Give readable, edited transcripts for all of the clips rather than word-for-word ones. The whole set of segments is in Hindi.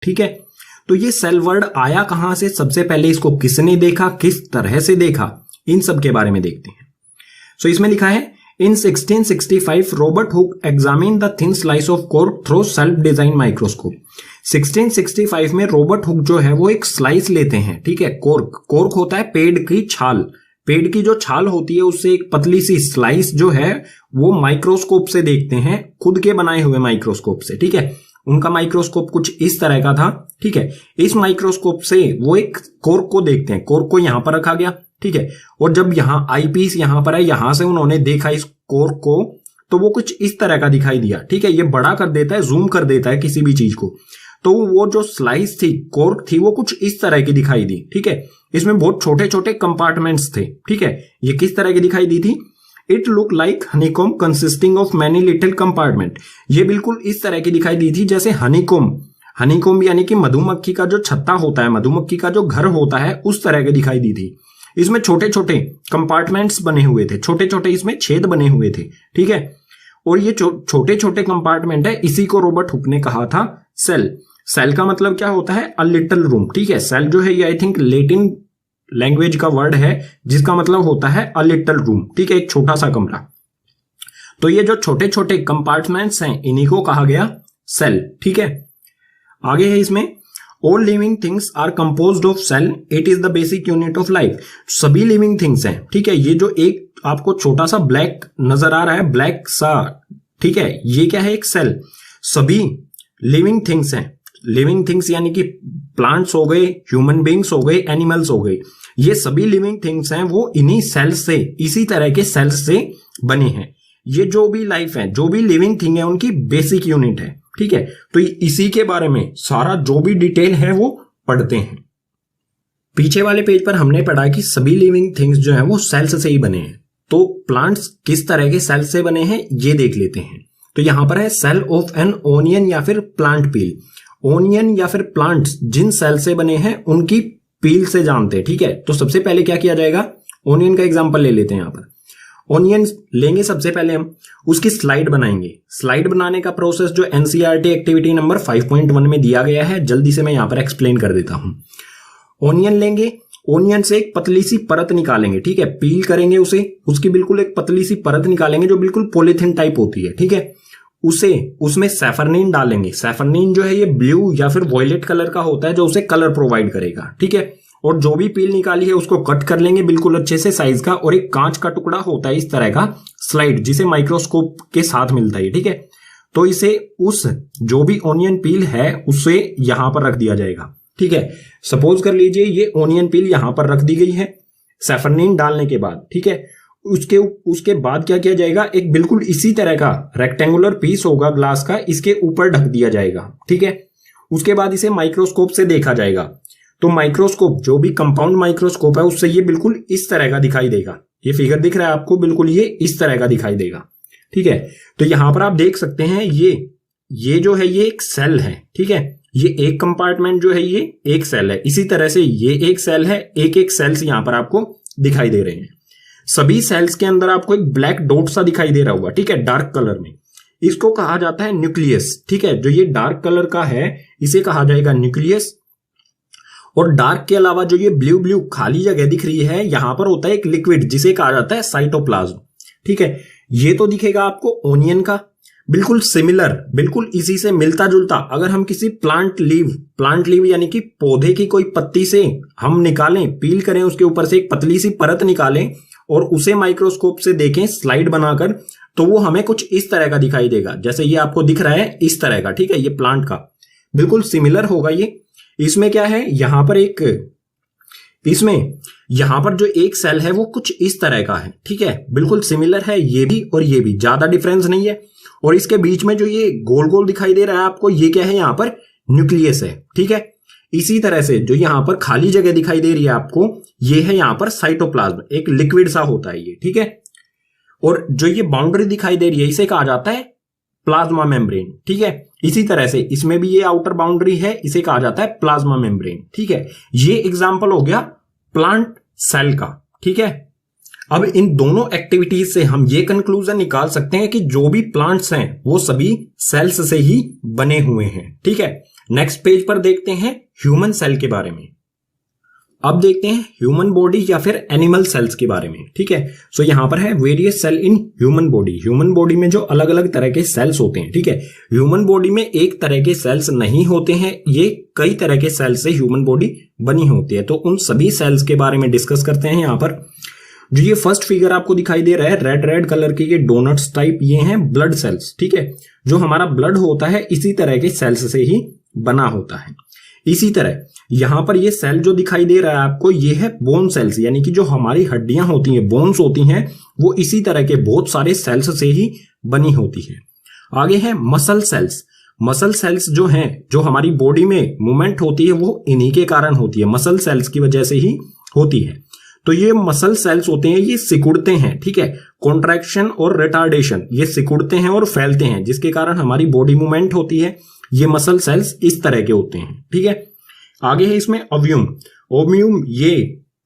ठीक है, तो ये सेल वर्ड आया कहां से, सबसे पहले इसको किसने देखा, किस तरह से देखा, इन सब के बारे में देखते हैं। सो इसमें लिखा है इन 1665 Robert Hooke examine the thin slice of cork through self design microscope. 1665 में रॉबर्ट हुक जो है वो एक स्लाइस लेते हैं, ठीक है, कॉर्क होता है पेड़ की छाल, पेड़ की जो छाल होती है उससे एक पतली सी स्लाइस जो है वो माइक्रोस्कोप से देखते हैं, खुद के बनाए हुए माइक्रोस्कोप से, ठीक है। उनका माइक्रोस्कोप कुछ इस तरह का था, ठीक है। इस माइक्रोस्कोप से वो एक कॉर्क को देखते हैं, कॉर्क को यहां पर रखा गया, ठीक है, और जब यहां आईपीस यहां पर है, यहां से उन्होंने देखा इस कॉर्क को तो वो कुछ इस तरह का दिखाई दिया, ठीक है। ये बड़ा कर देता है, जूम कर देता है किसी भी चीज को, तो वो जो स्लाइस थी, कॉर्क थी, वो कुछ इस तरह की दिखाई दी, ठीक है। इसमें बहुत छोटे छोटे कंपार्टमेंट्स थे, ठीक है। ये किस तरह की दिखाई दी थी, it look like honeycomb consisting of many little compartment. ये बिल्कुल इस तरह की दिखाई दी थी जैसे हनीकॉम यानी कि मधुमक्खी का जो छत्ता होता है, मधुमक्खी का जो घर होता है, उस तरह के दिखाई दी थी। इसमें छोटे छोटे कंपार्टमेंट्स बने हुए थे, छोटे छोटे इसमें छेद बने हुए थे, ठीक है। और ये छोटे छोटे कंपार्टमेंट है, इसी को रॉबर्ट हुक ने कहा था सेल। सेल का मतलब क्या होता है, अ लिटिल रूम, ठीक है। सेल जो है ये आई थिंक लैटिन लैंग्वेज का वर्ड है जिसका मतलब होता है अ लिटिल रूम, ठीक है, एक छोटा सा कमरा। तो ये जो छोटे छोटे कंपार्टमेंट्स हैं इन्हीं को कहा गया सेल, ठीक है। आगे है इसमें all living things are composed of cell, it is the basic unit of life. सभी लिविंग थिंग्स हैं, ठीक है। ये जो एक आपको छोटा सा ब्लैक नजर आ रहा है, ब्लैक सा, ठीक है, ये क्या है, एक सेल। सभी लिविंग थिंग्स हैं, लिविंग थिंग्स यानी कि प्लांट्स हो गए, ह्यूमन बींग्स हो गए, एनिमल्स हो गए, ये सभी लिविंग थिंग्स हैं वो इन्हीं सेल्स से, इसी तरह के सेल्स से बने हैं। ये जो भी लाइफ है, जो भी लिविंग थिंग है, उनकी बेसिक यूनिट है, ठीक है। तो इसी के बारे में सारा जो भी डिटेल है वो पढ़ते हैं। पीछे वाले पेज पर हमने पढ़ा कि सभी लिविंग थिंग्स जो है वो सेल्स से ही बने हैं। तो प्लांट्स किस तरह के सेल्स से बने हैं ये देख लेते हैं। तो यहां पर है सेल ऑफ एन ओनियन या फिर प्लांट पील। ओनियन या फिर प्लांट्स जिन सेल से बने हैं उनकी पील से जानते हैं, ठीक है। तो सबसे पहले क्या किया जाएगा, ओनियन का एग्जांपल ले लेते हैं। यहां पर ओनियन लेंगे, सबसे पहले हम उसकी स्लाइड बनाएंगे। स्लाइड बनाने का प्रोसेस जो एनसीईआरटी एक्टिविटी नंबर 5.1 में दिया गया है, जल्दी से मैं यहां पर एक्सप्लेन कर देता हूं। ओनियन लेंगे, ओनियन से एक पतली सी परत निकालेंगे, ठीक है, पील करेंगे उसे, उसकी बिल्कुल एक पतली सी परत निकालेंगे जो बिल्कुल पॉलीथिन टाइप होती है, ठीक है। उसमें सैफरनीन डालेंगे। सैफरनीन जो है ये ब्लू या फिर वॉयलेट कलर का होता है जो उसे कलर प्रोवाइड करेगा, ठीक है। और जो भी पील निकाली है उसको कट कर लेंगे बिल्कुल अच्छे से साइज का, और एक कांच का टुकड़ा होता है इस तरह का स्लाइड जिसे माइक्रोस्कोप के साथ मिलता है, ठीक है। तो इसे उस जो भी ओनियन पील है उससे यहां पर रख दिया जाएगा, ठीक है। सपोज कर लीजिए ये ओनियन पील यहां पर रख दी गई है सैफरनीन डालने के बाद, ठीक है। उसके बाद क्या किया जाएगा, एक बिल्कुल इसी तरह का रेक्टेंगुलर पीस होगा ग्लास का, इसके ऊपर ढक दिया जाएगा, ठीक है। उसके बाद इसे माइक्रोस्कोप से देखा जाएगा। तो माइक्रोस्कोप जो भी कंपाउंड माइक्रोस्कोप है उससे ये बिल्कुल इस तरह का दिखाई देगा। ये फिगर दिख रहा है आपको, बिल्कुल ये इस तरह का दिखाई देगा, ठीक है। तो यहां पर आप देख सकते हैं ये जो है ये एक सेल है, ठीक है। ये एक कंपार्टमेंट जो है ये एक सेल है, इसी तरह से ये एक सेल है, एक एक सेल्स यहां पर आपको दिखाई दे रहे हैं। सभी सेल्स के अंदर आपको एक ब्लैक डॉट सा दिखाई दे रहा होगा, ठीक है, डार्क कलर में। इसको कहा जाता है न्यूक्लियस, ठीक है। जो ये डार्क कलर का है इसे कहा जाएगा न्यूक्लियस। और डार्क के अलावा जो ये ब्लू ब्लू खाली जगह दिख रही है, यहां पर होता है एक लिक्विड जिसे कहा जाता है साइटोप्लाज्म, ठीक है। ये तो दिखेगा आपको ओनियन का, बिल्कुल सिमिलर, बिल्कुल इसी से मिलता जुलता। अगर हम किसी प्लांट लीव यानी कि पौधे की कोई पत्ती से हम निकालें, पील करें, उसके ऊपर से एक पतली सी परत निकालें और उसे माइक्रोस्कोप से देखें स्लाइड बनाकर, तो वो हमें कुछ इस तरह का दिखाई देगा, जैसे ये आपको दिख रहा है इस तरह का, ठीक है। ये प्लांट का बिल्कुल सिमिलर होगा ये। इसमें क्या है, यहां पर जो एक सेल है वो कुछ इस तरह का है, ठीक है, बिल्कुल सिमिलर है ये भी और ये भी, ज्यादा डिफरेंस नहीं है। और इसके बीच में जो ये गोल गोल दिखाई दे रहा है आपको, ये क्या है, यहां पर न्यूक्लियस है, ठीक है। इसी तरह से जो यहां पर खाली जगह दिखाई दे रही है आपको, ये है यहां पर साइटोप्लाज्म, एक लिक्विड सा होता है ये, ठीक है। और जो ये बाउंड्री दिखाई दे रही है इसे कहा जाता है प्लाज्मा मेम्ब्रेन, ठीक है। इसी तरह से इसमें भी ये आउटर बाउंड्री है, इसे कहा जाता है प्लाज्मा मेम्ब्रेन, ठीक है। ये एग्जांपल हो गया प्लांट सेल का, ठीक है। अब इन दोनों एक्टिविटीज से हम ये कंक्लूजन निकाल सकते हैं कि जो भी प्लांट्स हैं वो सभी सेल्स से ही बने हुए हैं, ठीक है। नेक्स्ट पेज पर देखते हैं ह्यूमन सेल के बारे में। अब देखते हैं ह्यूमन बॉडी या फिर एनिमल सेल्स के बारे में। ठीक है, सो यहां पर है various cell in human body. Human body में जो अलग अलग तरह के सेल्स होते हैं। ठीक है, ह्यूमन बॉडी में एक तरह के सेल्स नहीं होते हैं, ये कई तरह के सेल्स से ह्यूमन बॉडी बनी होती है। तो उन सभी सेल्स के बारे में डिस्कस करते हैं। यहां पर जो ये फर्स्ट फिगर आपको दिखाई दे रहा है रेड रेड कलर के, ये डोनट्स टाइप, ये हैं ब्लड सेल्स। ठीक है, जो हमारा ब्लड होता है इसी तरह के सेल्स से ही बना होता है। इसी तरह यहां पर ये सेल जो दिखाई दे रहा है आपको, ये है बोन सेल्स, यानी कि जो हमारी हड्डियां होती हैं, बोन्स होती हैं, वो इसी तरह के बहुत सारे सेल्स से ही बनी होती है। आगे है मसल सेल्स। मसल सेल्स जो हैं, जो हमारी बॉडी में मूवमेंट होती है, वो इन्हीं के कारण होती है, मसल सेल्स की वजह से ही होती है। तो ये मसल सेल्स होते हैं, ये सिकुड़ते हैं। ठीक है, कॉन्ट्रैक्शन और रिटार्डेशन, ये सिकुड़ते हैं और फैलते हैं, जिसके कारण हमारी बॉडी मूवमेंट होती है। ये मसल सेल्स इस तरह के होते हैं। ठीक है, आगे है इसमें ओव्यूम। ओव्यूम ये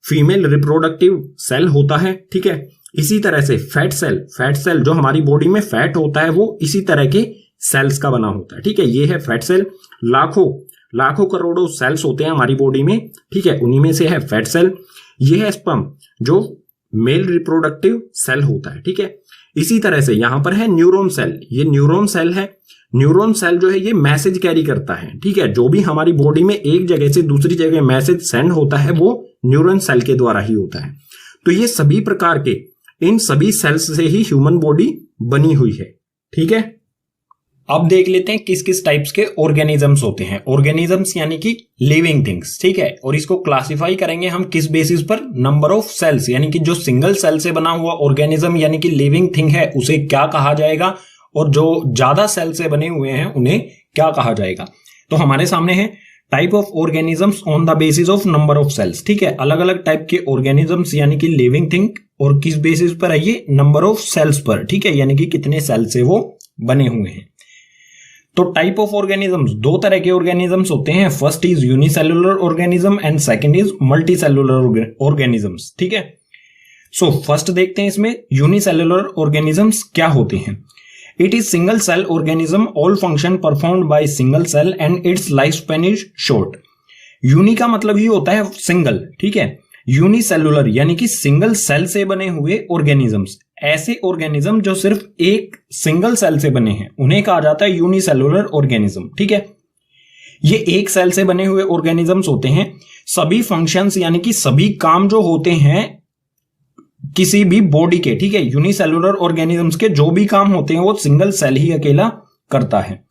फीमेल रिप्रोडक्टिव सेल होता है। ठीक है, इसी तरह से फैट सेल जो हमारी बॉडी में फैट होता है, वो इसी तरह के सेल्स का बना होता है। ठीक है, ये है फैट सेल। लाखों करोड़ों सेल्स होते हैं हमारी बॉडी में। ठीक है, उन्हीं में से है फैट सेल। ये है स्पर्म, जो मेल रिप्रोडक्टिव सेल होता है। ठीक है, इसी तरह से यहां पर है न्यूरॉन सेल। ये न्यूरॉन सेल है। न्यूरॉन सेल जो है ये मैसेज कैरी करता है। ठीक है, जो भी हमारी बॉडी में एक जगह से दूसरी जगह मैसेज सेंड होता है, वो न्यूरॉन सेल के द्वारा ही होता है। तो ये सभी प्रकार के इन सभी सेल्स से ही ह्यूमन बॉडी बनी हुई है। ठीक है, अब देख लेते हैं किस किस टाइप्स के ऑर्गेनिजम्स होते हैं। ऑर्गेनिजम्स यानी कि लिविंग थिंग्स। ठीक है, और इसको क्लासिफाई करेंगे हम किस बेसिस पर, नंबर ऑफ सेल्स, यानी कि जो सिंगल सेल से बना हुआ ऑर्गेनिज्म यानी कि लिविंग थिंग है, उसे क्या कहा जाएगा, और जो ज्यादा सेल से बने हुए हैं उन्हें क्या कहा जाएगा। तो हमारे सामने है type of organisms on the basis of number of cells. ठीक है, अलग अलग टाइप के ऑर्गेनिजम्स यानी कि लिविंग थिंग, और किस बेसिस पर है ये, नंबर ऑफ सेल्स पर। ठीक है, यानी कि कितने सेल से वो बने हुए हैं। तो टाइप ऑफ ऑर्गेनिजम्स, दो तरह के ऑर्गेनिजम्स होते हैं। First is unicellular organism and second is multicellular organisms. ठीक है, सो फर्स्ट देखते हैं इसमें यूनिसेलुलर ऑर्गेनिजम्स क्या होते हैं। It is single cell organism, all function performed by single cell and its life span is short. Uni का मतलब ही होता है सिंगल। ठीक है, यूनिसेलुलर यानी कि सिंगल सेल से बने हुए ऑर्गेनिजम्स, ऐसे ऑर्गेनिज्म जो सिर्फ एक सिंगल सेल से बने हैं, उन्हें कहा जाता है यूनिसेलुलर ऑर्गेनिज्म। ठीक है, ये एक सेल से बने हुए ऑर्गेनिजम्स होते हैं। सभी फंक्शंस यानी कि सभी काम जो होते हैं किसी भी बॉडी के, ठीक है, यूनिसेलुलर ऑर्गेनिजम्स के जो भी काम होते हैं वो सिंगल सेल ही अकेला करता है।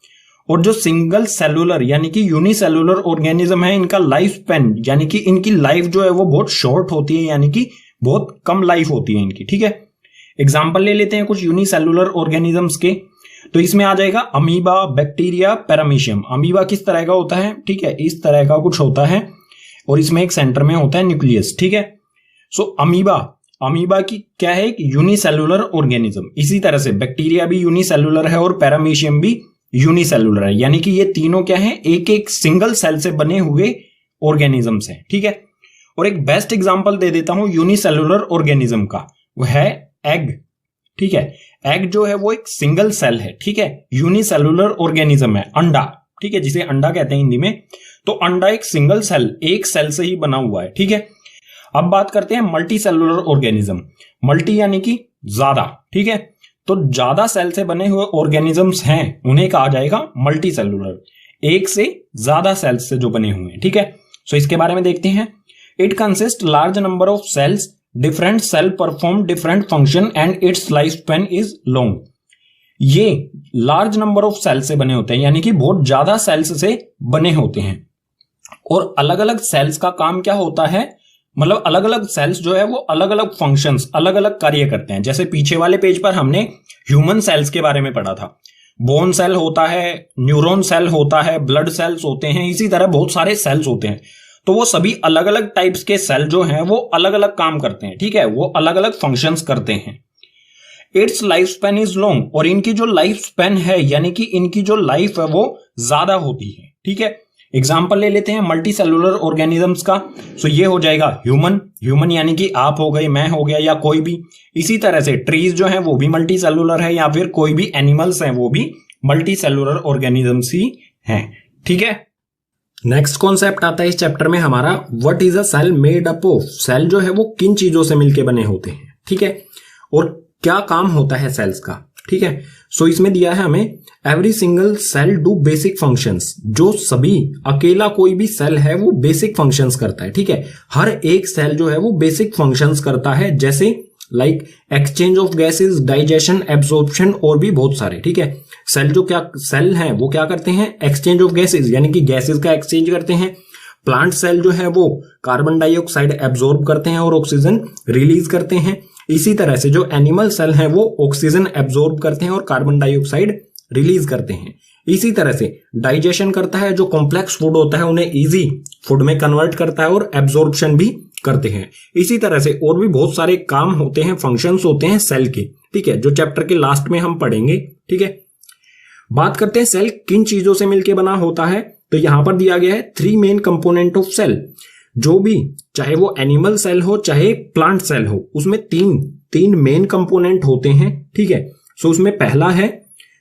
और जो सिंगल सेलुलर यानी कि यूनिसेलुलर ऑर्गेनिज्म है, इनका लाइफ स्पैन यानी कि इनकी लाइफ जो है वो बहुत शॉर्ट होती है, यानी कि बहुत कम लाइफ होती है इनकी। ठीक है, एग्जाम्पल ले लेते हैं कुछ यूनिसेलुलर ऑर्गेनिजम्स के। तो इसमें आ जाएगा अमीबा, बैक्टीरिया, पैरामीशियम। अमीबा किस तरह का होता है, ठीक है, इस तरह का कुछ होता है, और इसमें एक सेंटर में होता है न्यूक्लियस। ठीक है, सो अमीबा की क्या है, एक यूनिसेलुलर ऑर्गेनिज्म। इसी तरह से बैक्टीरिया भी यूनिसेलुलर है और पैरामीशियम भी यूनिसेलुलर है, यानी कि ये तीनों क्या है, एक एक सिंगल सेल से बने हुए ऑर्गेनिजम्स हैं। ठीक है, और एक बेस्ट एग्जांपल दे देता हूं यूनिसेलुलर ऑर्गेनिज्म का, वो है एग। ठीक है, एग जो है वो एक सिंगल सेल है। ठीक है, यूनिसेलुलर ऑर्गेनिज्म है। अंडा, ठीक है, जिसे अंडा कहते हैं हिंदी में, तो अंडा एक सिंगल सेल, एक सेल से ही बना हुआ है। ठीक है, अब बात करते हैं मल्टी सेलुलर ऑर्गेनिज्म। मल्टी यानी कि ज्यादा। ठीक है, तो ज्यादा सेल से बने हुए ऑर्गेनिजम्स हैं उन्हें कहा जाएगा मल्टी सेलुलर, एक से ज्यादा सेल्स से जो बने हुए हैं। ठीक है, सो इसके बारे में देखते हैं। It consist large number of cells, different cell perform different function and its life span is long. ये लार्ज नंबर ऑफ सेल्स से बने होते हैं, यानी कि बहुत ज्यादा सेल्स से बने होते हैं, और अलग अलग सेल्स का काम क्या होता है, मतलब अलग अलग सेल्स जो है वो अलग अलग फंक्शंस, अलग अलग कार्य करते हैं। जैसे पीछे वाले पेज पर हमने ह्यूमन सेल्स के बारे में पढ़ा था, बोन सेल होता है, न्यूरॉन सेल होता है, ब्लड सेल्स होते हैं, इसी तरह बहुत सारे सेल्स होते हैं। तो वो सभी अलग अलग टाइप्स के सेल जो हैं वो अलग अलग काम करते हैं। ठीक है, वो अलग अलग फंक्शंस करते हैं। It's life span is long, और इनकी जो लाइफ स्पैन है यानी कि इनकी जो लाइफ है वो ज्यादा होती है। ठीक है, एग्जाम्पल ले लेते हैं मल्टी सेलुलर ऑर्गेनिजम्स का। सो ये हो जाएगा ह्यूमन यानी कि आप हो गए, मैं हो गया, या कोई भी। इसी तरह से ट्रीज जो है वो भी मल्टी सेलुलर है, या फिर कोई भी एनिमल्स हैं वो भी मल्टी सेलुलर ऑर्गेनिजम्स ही हैं। ठीक है, नेक्स्ट कॉन्सेप्ट आता है इस चैप्टर में हमारा, what is a cell made up of. Cell जो है वो किन चीजों से मिलके बने होते हैं, ठीक है, और क्या काम होता है सेल्स का, ठीक है। सो इसमें दिया है हमें, every single cell do basic functions. जो सभी अकेला कोई भी सेल है वो बेसिक फंक्शंस करता है, ठीक है। हर एक सेल जो है वो बेसिक फंक्शंस करता है, जैसे like exchange of gases, digestion, absorption और भी बहुत सारे, ठीक है। सेल हैं वो क्या करते हैं, एक्सचेंज ऑफ गैसेस यानी कि गैसेस का एक्सचेंज करते हैं। प्लांट सेल जो है वो कार्बन डाइऑक्साइड एब्जॉर्ब करते हैं और ऑक्सीजन रिलीज करते हैं। इसी तरह से जो एनिमल सेल हैं वो ऑक्सीजन एब्जॉर्ब करते हैं और कार्बन डाइऑक्साइड रिलीज करते हैं। इसी तरह से डाइजेशन करता है, जो कॉम्प्लेक्स फूड होता है उन्हें इजी फूड में कन्वर्ट करता है और एब्जॉर्प्शन भी करते हैं। इसी तरह से और भी बहुत सारे काम होते हैं, फंक्शंस होते हैं सेल के, ठीक है, जो चैप्टर के लास्ट में हम पढ़ेंगे, ठीक है। बात करते हैं सेल किन चीजों से मिलकर बना होता है, तो यहां पर दिया गया है 3 मेन कंपोनेंट ऑफ सेल। जो भी, चाहे वो एनिमल सेल हो चाहे प्लांट सेल हो, उसमें तीन मेन कंपोनेंट होते हैं, ठीक है। सो उसमें पहला है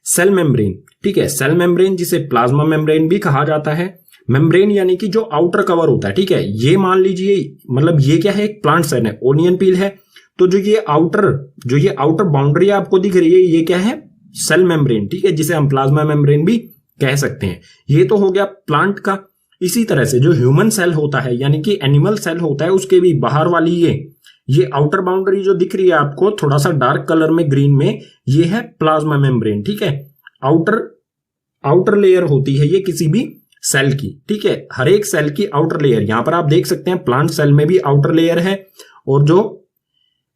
सेल मेम्ब्रेन, ठीक है। सेल मेम्ब्रेन जिसे प्लाज्मा मेम्ब्रेन भी कहा जाता है। मेम्ब्रेन यानी कि जो आउटर कवर होता है, ठीक है। ये मान लीजिए, मतलब ये क्या है, एक प्लांट सेल है, ओनियन पील है, तो जो ये आउटर बाउंड्री आपको दिख रही है, ये क्या है, सेल मेम्ब्रेन, ठीक है, जिसे हम प्लाज्मा मेम्ब्रेन भी कह सकते हैं। ये तो हो गया प्लांट का। इसी तरह से जो ह्यूमन सेल होता है यानी कि एनिमल सेल होता है, उसके भी बाहर वाली ये आउटर बाउंड्री जो दिख रही है आपको थोड़ा सा डार्क कलर में, ग्रीन में, ये है प्लाज्मा मेम्ब्रेन, ठीक है। आउटर लेयर होती है ये किसी भी सेल की, ठीक है। हर एक सेल की आउटर लेयर, यहां पर आप देख सकते हैं प्लांट सेल में भी आउटर लेयर है और जो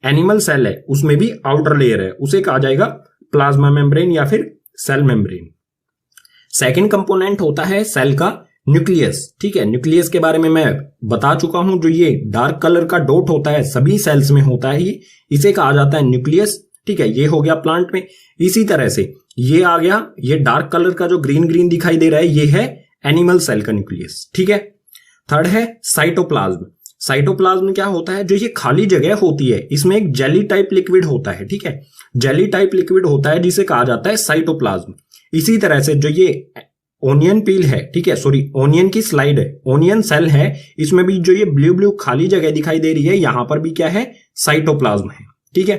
एनिमल सेल है उसमें भी आउटर लेयर है, उसे कहा जाएगा प्लाज्मा मेम्ब्रेन या फिर सेल मेम्ब्रेन। सेकंड कंपोनेंट होता है सेल का न्यूक्लियस, ठीक है। न्यूक्लियस के बारे में मैं बता चुका हूं, जो ये डार्क कलर का डॉट होता है सभी सेल्स में होता है, इसे कहा जाता है न्यूक्लियस, ठीक है। ये हो गया प्लांट में। इसी तरह से ये आ गया, ये डार्क कलर का जो ग्रीन दिखाई दे रहा है, ये है एनिमल सेल का न्यूक्लियस, ठीक है। थर्ड है साइटोप्लाज्म। साइटोप्लाज्म क्या होता है, जो ये खाली जगह होती है, इसमें एक जेली टाइप लिक्विड होता है, ठीक है। जेली टाइप लिक्विड होता है जिसे कहा जाता है साइटोप्लाज्म। इसी तरह से जो ये ओनियन पील है, ठीक है, सॉरी ओनियन की स्लाइड है, ओनियन सेल है, इसमें भी जो ये ब्लू खाली जगह दिखाई दे रही है, यहां पर भी क्या है, साइटोप्लाज्म है, ठीक है।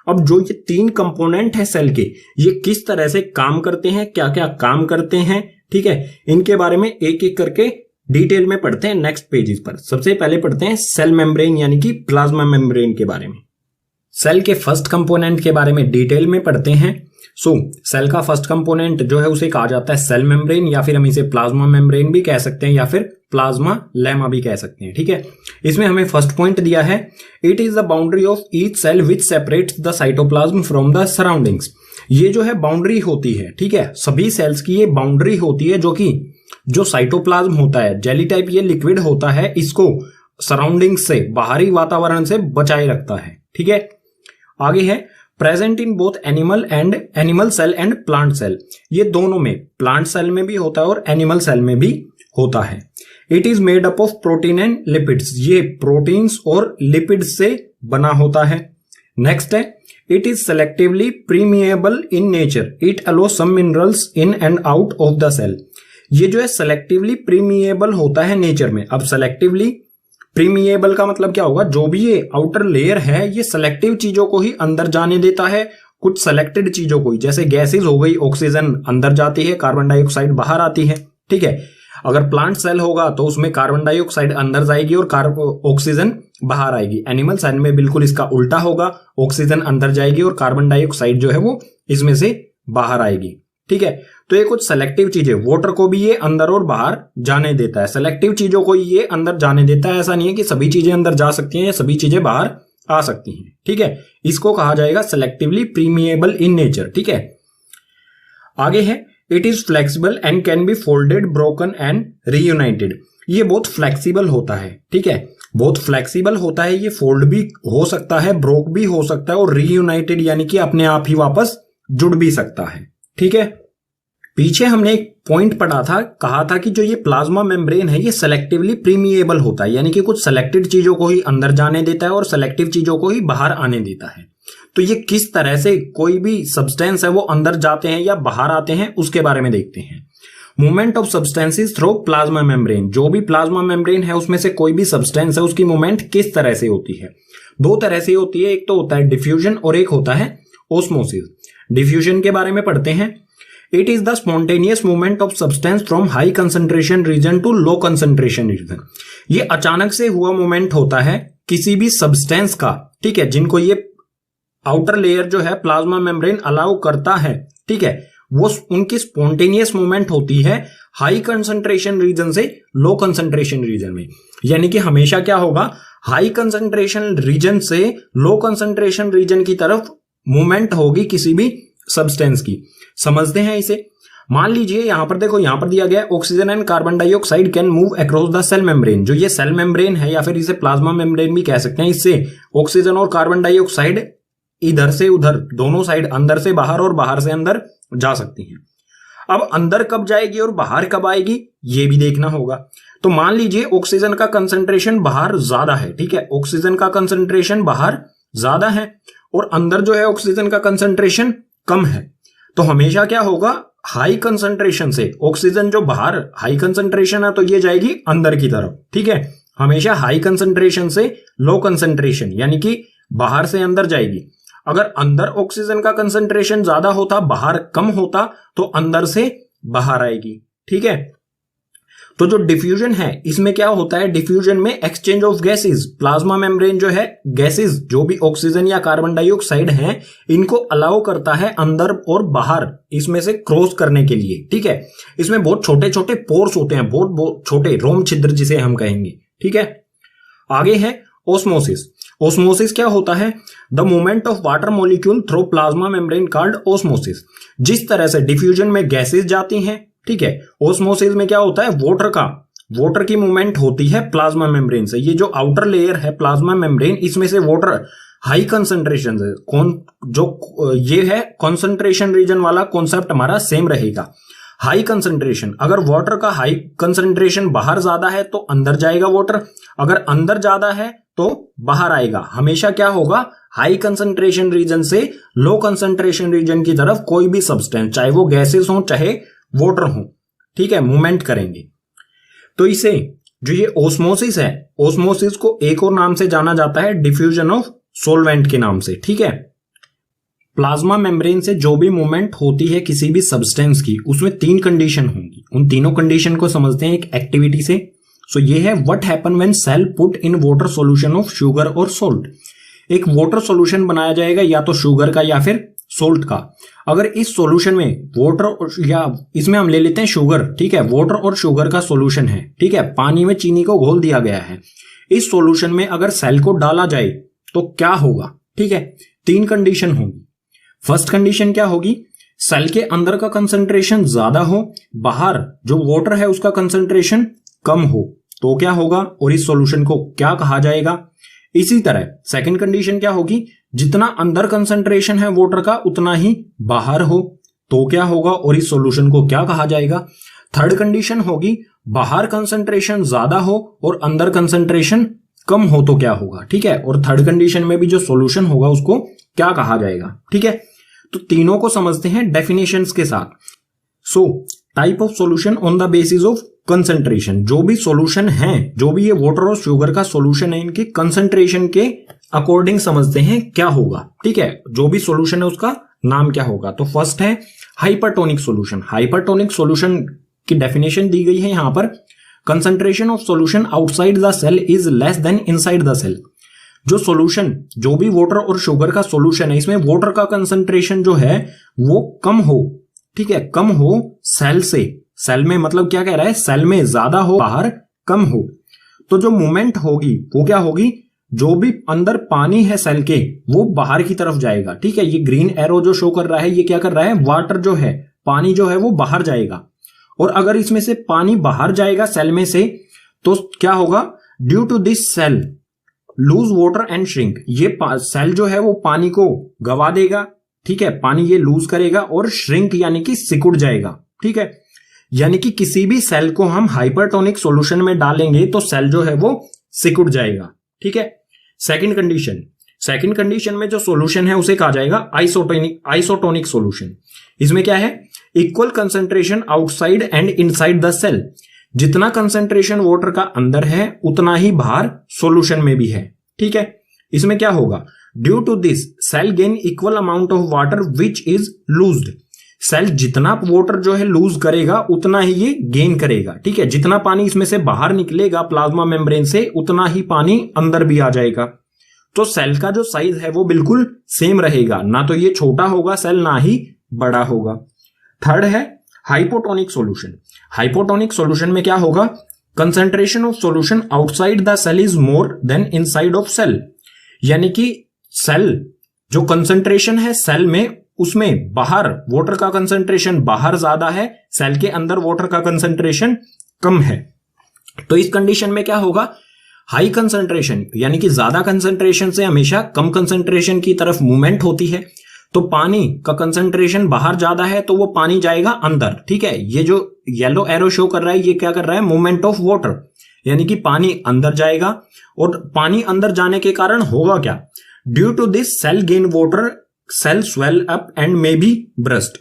अब जो ये 3 कंपोनेंट है सेल के, ये किस तरह से काम करते हैं, क्या क्या काम करते हैं, ठीक है, इनके बारे में एक एक करके डिटेल में पढ़ते हैं नेक्स्ट पेजेस पर। सबसे पहले पढ़ते हैं सेल मेम्ब्रेन यानी कि प्लाज्मा मेम्ब्रेन के बारे में। सेल के फर्स्ट कंपोनेंट के बारे में डिटेल में पढ़ते हैं। सेल का फर्स्ट कंपोनेंट जो है उसे कहा जाता है सेल मेम्ब्रेन, या फिर हम इसे प्लाज्मा मेम्ब्रेन भी कह सकते हैं या फिर प्लाज्मा लेमा भी कह सकते हैं, ठीक है। इसमें हमें फर्स्ट पॉइंट दिया है, it is the boundary of each cell which separates the cytoplasm from the surroundings. ये जो है बाउंड्री होती है, ठीक है, सभी सेल्स की ये बाउंड्री होती है, जो कि जो साइटोप्लाज्म होता है, जेली टाइप ये लिक्विड होता है, इसको सराउंडिंग से, बाहरी वातावरण से बचाए रखता है, ठीक है। आगे है present in both animal cell and plant cell. ये दोनों में, प्लांट सेल में भी होता है और एनिमल सेल में भी होता है। It is made up of protein and lipids. ये प्रोटीन्स और लिपिड्स से बना होता है। नेक्स्ट है, it is selectively permeable in nature, it allow some minerals in and out of the cell. ये जो है सेलेक्टिवली प्रीमिएबल होता है नेचर में। अब सेलेक्टिवली प्रीमिएबल का मतलब क्या होगा, जो भी ये आउटर लेयर है ये सेलेक्टिव चीजों को ही अंदर जाने देता है, कुछ सेलेक्टेड चीजों को ही, जैसे गैसेज हो गई, ऑक्सीजन अंदर जाती है, कार्बन डाइऑक्साइड बाहर आती है, ठीक है। अगर प्लांट सेल होगा तो उसमें कार्बन डाइऑक्साइड अंदर जाएगी और ऑक्सीजन बाहर आएगी। एनिमल सेल में बिल्कुल इसका उल्टा होगा, ऑक्सीजन अंदर जाएगी और कार्बन डाइऑक्साइड जो है वो इसमें से बाहर आएगी, ठीक है। तो ये कुछ सेलेक्टिव चीजें, वाटर को भी ये अंदर और बाहर जाने देता है, सेलेक्टिव चीजों को ये अंदर जाने देता है। ऐसा नहीं है कि सभी चीजें अंदर जा सकती हैं या सभी चीजें बाहर आ सकती हैं, ठीक है। इसको कहा जाएगा सेलेक्टिवली प्रीमिएबल इन नेचर, ठीक है। आगे है, it is flexible and can be folded, broken and reunited. ये बहुत फ्लेक्सिबल होता है, ठीक है, बहुत फ्लेक्सिबल होता है, ये फोल्ड भी हो सकता है, ब्रोक भी हो सकता है और रीयूनाइटेड यानी कि अपने आप ही वापस जुड़ भी सकता है, ठीक है। पीछे हमने एक पॉइंट पढ़ा था, कहा था कि जो ये प्लाज्मा मेम्ब्रेन है ये सेलेक्टिवली प्रीमिएबल होता है, यानी कि कुछ सेलेक्टेड चीजों को ही अंदर जाने देता है और सेलेक्टिव चीजों को ही बाहर आने देता है। तो ये किस तरह से कोई भी सब्सटेंस है वो अंदर जाते हैं या बाहर आते हैं उसके बारे में देखते हैं। Movement of substances through plasma membrane, जो भी प्लाज्मा मेम्ब्रेन है उसमें से कोई भी सब्सटेंस है उसकी मूवमेंट किस तरह से होती है? दो तरह से होती है, एक तो होता है डिफ्यूजन और एक होता है ओस्मोसिस। डिफ्यूजन के बारे में पढ़ते हैं। It is the spontaneous movement of substance from high concentration region to low concentration region. ये अचानक से हुआ मूवमेंट होता है किसी भी सब्सटेंस का, ठीक है, जिनको ये आउटर लेयर जो है प्लाज्मा मेम्ब्रेन अलाउ करता है, ठीक है, वो उनकी स्पॉन्टेनियस मूवमेंट होती है हाई कंसंट्रेशन रीजन से लो कंसंट्रेशन रीजन में। यानी कि हमेशा क्या होगा, हाई कंसंट्रेशन रीजन से लो कंसंट्रेशन रीजन की तरफ मूवमेंट होगी किसी भी सब्सटेंस की। समझते हैं इसे। मान लीजिए यहां पर देखो, यहां पर दिया गया oxygen and carbon dioxide can move across the cell membrane. जो ये सेल मेम्ब्रेन है या फिर इसे प्लाज्मा मेम्ब्रेन भी कह सकते हैं, इससे ऑक्सीजन और कार्बन डाइऑक्साइड इधर से उधर दोनों साइड, अंदर से बाहर और बाहर से अंदर जा सकती हैं। अब अंदर कब जाएगी और बाहर कब आएगी ये भी देखना होगा। तो मान लीजिए ऑक्सीजन का कंसंट्रेशन बाहर ज्यादा है, ठीक है, ऑक्सीजन का कंसंट्रेशन बाहर ज्यादा है और अंदर जो है ऑक्सीजन का कंसंट्रेशन कम है। तो हमेशा क्या होगा, हाई कंसंट्रेशन से ऑक्सीजन जो बाहर हाई कंसंट्रेशन है तो ये जाएगी अंदर की तरफ, ठीक है। हमेशा हाई कंसंट्रेशन से लो कंसंट्रेशन यानी कि बाहर से अंदर जाएगी। अगर अंदर ऑक्सीजन का कंसंट्रेशन ज्यादा होता, बाहर कम होता, तो अंदर से बाहर आएगी, ठीक है। तो जो डिफ्यूजन है इसमें क्या होता है, डिफ्यूजन में exchange of gases, plasma membrane जो है गैसेस जो भी ऑक्सीजन या कार्बन डाइऑक्साइड हैं इनको अलाउ करता है अंदर और बाहर इसमें से क्रॉस करने के लिए, ठीक है। इसमें बहुत छोटे छोटे पोर्स होते हैं, बहुत बहुत छोटे रोम छिद्र जिसे हम कहेंगे, ठीक है। आगे है ओस्मोसिस। ओस्मोसिस क्या होता है, the movement of water molecule through plasma membrane called osmosis. जिस तरह से डिफ्यूजन में गैसेस जाती हैं, ठीक है, ओस्मोसिस में क्या होता है, वाटर की मूवमेंट होती है प्लाज्मा मेम्ब्रेन से। ये जो आउटर लेयर है प्लाज्मा मेम्ब्रेन, इसमें से वाटर हाई कंसंट्रेशन से, जो ये है कंसंट्रेशन रीजन वाला कॉन्सेप्ट हमारा सेम रहेगा। हाई कंसंट्रेशन, अगर वाटर का हाई कंसंट्रेशन बाहर ज्यादा है तो अंदर जाएगा वाटर, अगर अंदर ज्यादा है तो बाहर आएगा। हमेशा क्या होगा, हाई कंसंट्रेशन रीजन से लो कंसंट्रेशन रीजन की तरफ कोई भी सब्सटेंस, चाहे वो गैसेस हो चाहे वाटर हो, ठीक है, मूवमेंट करेंगे। तो इसे जो ये ओस्मोसिस है, ओस्मोसिस को एक और नाम से जाना जाता है डिफ्यूजन ऑफ सोलवेंट के नाम से, ठीक है। प्लाज्मा मेम्ब्रेन से जो भी मूवमेंट होती है किसी भी सब्सटेंस की, उसमें तीन कंडीशन होंगी। उन तीनों कंडीशन को समझते हैं एक एक्टिविटी से। सो ये है what happen when cell put in water solution of sugar और सोल्ट। एक वाटर सॉल्यूशन बनाया जाएगा या तो शुगर का या फिर सोल्ट का। अगर इस सॉल्यूशन में वाटर, या इसमें हम ले लेते हैं शुगर, ठीक है, वाटर और शुगर का सॉल्यूशन है, ठीक है, पानी में चीनी को घोल दिया गया है। इस सॉल्यूशन में अगर सेल को डाला जाए तो क्या होगा, ठीक है, तीन कंडीशन होगी। फर्स्ट कंडीशन क्या होगी, सेल के अंदर का कंसंट्रेशन ज्यादा हो, बाहर जो वाटर है उसका कंसंट्रेशन कम हो, तो क्या होगा और इस सॉल्यूशन को क्या कहा जाएगा। इसी तरह सेकंड कंडीशन क्या होगी, जितना अंदर कंसंट्रेशन है वाटर का उतना ही बाहर हो, तो क्या होगा और इस सॉल्यूशन को क्या कहा जाएगा। थर्ड कंडीशन होगी, बाहर कंसंट्रेशन ज्यादा हो और अंदर कंसंट्रेशन कम हो, तो क्या होगा, ठीक है। और थर्ड कंडीशन में भी जो सॉल्यूशन होगा उसको क्या कहा जाएगा, ठीक है। तो तीनों को समझते हैं डेफिनेशंस के साथ। So type of solution on the basis of concentration. जो भी सॉल्यूशन है, जो भी ये वाटर और शुगर का सॉल्यूशन है, इनके कंसंट्रेशन के अकॉर्डिंग समझते हैं क्या होगा, ठीक है। जो भी सॉल्यूशन है उसका नाम क्या होगा। तो फर्स्ट है हाइपरटोनिक सॉल्यूशन। हाइपरटोनिक सॉल्यूशन की डेफिनेशन दी गई है यहां पर, concentration of solution outside the cell is less than inside the cell. जो सॉल्यूशन, जो भी वाटर और शुगर का सॉल्यूशन है, इसमें वाटर का कंसंट्रेशन जो है वो कम हो, ठीक है, कम हो सेल से। सेल में मतलब क्या कह रहा है, सेल में ज्यादा हो, बाहर कम हो। तो जो मूवमेंट होगी वो क्या होगी, जो भी अंदर पानी है सेल के वो बाहर की तरफ जाएगा, ठीक है। ये ग्रीन एरो जो शो कर रहा है ये क्या कर रहा है, वाटर जो है, पानी जो है वो बाहर जाएगा। और अगर इसमें से पानी बाहर जाएगा सेल में से, तो क्या होगा, due to this cell lose water and shrink. ये सेल जो है वो पानी को गवा देगा, ठीक है, पानी ये लूज करेगा और श्रिंक यानी कि सिकुड़ जाएगा, ठीक है। यानी कि किसी भी सेल को हम हाइपरटोनिक सॉल्यूशन में डालेंगे तो सेल जो है वो सिकुड़ जाएगा, ठीक है। सेकंड कंडीशन में जो सॉल्यूशन है उसे कहा जाएगा आइसोटोनिक सॉल्यूशन। इसमें क्या है, equal concentration outside and inside the cell. जितना कंसंट्रेशन वाटर का अंदर है उतना ही बाहर सॉल्यूशन में भी है। ठीक है, इसमें क्या होगा, due to this cell gain equal amount of water which is losed. Cell जितना वाटर जो है लूज करेगा उतना ही ये गेन करेगा। ठीक है, जितना पानी इसमें से बाहर निकलेगा प्लाज्मा मेम्ब्रेन से उतना ही पानी अंदर भी आ जाएगा। तो सेल का जो साइज है वो बिल्कुल सेम रहेगा, ना तो ये छोटा होगा सेल ना ही बड़ा होगा। थर्ड है हाइपोटोनिक सॉल्यूशन। हाइपोटोनिक सॉल्यूशन में क्या होगा, concentration of solution outside the cell is more than inside of cell. यानी कि सेल जो कंसंट्रेशन है सेल में, उसमें बाहर वाटर का कंसंट्रेशन बाहर ज्यादा है, सेल के अंदर वाटर का कंसंट्रेशन कम है। तो इस कंडीशन में क्या होगा, हाई कंसंट्रेशन यानी कि ज्यादा कंसंट्रेशन से हमेशा कम कंसंट्रेशन की तरफ मूवमेंट होती है। तो पानी का कंसंट्रेशन बाहर ज्यादा है तो वो पानी जाएगा अंदर। ठीक है, ये जो येलो एरो शो कर रहा है ये क्या कर रहा है, मूवमेंट ऑफ वाटर, यानी कि पानी अंदर जाएगा। और पानी अंदर जाने के कारण होगा क्या, due to this cell gain water, cell swell up and may be burst.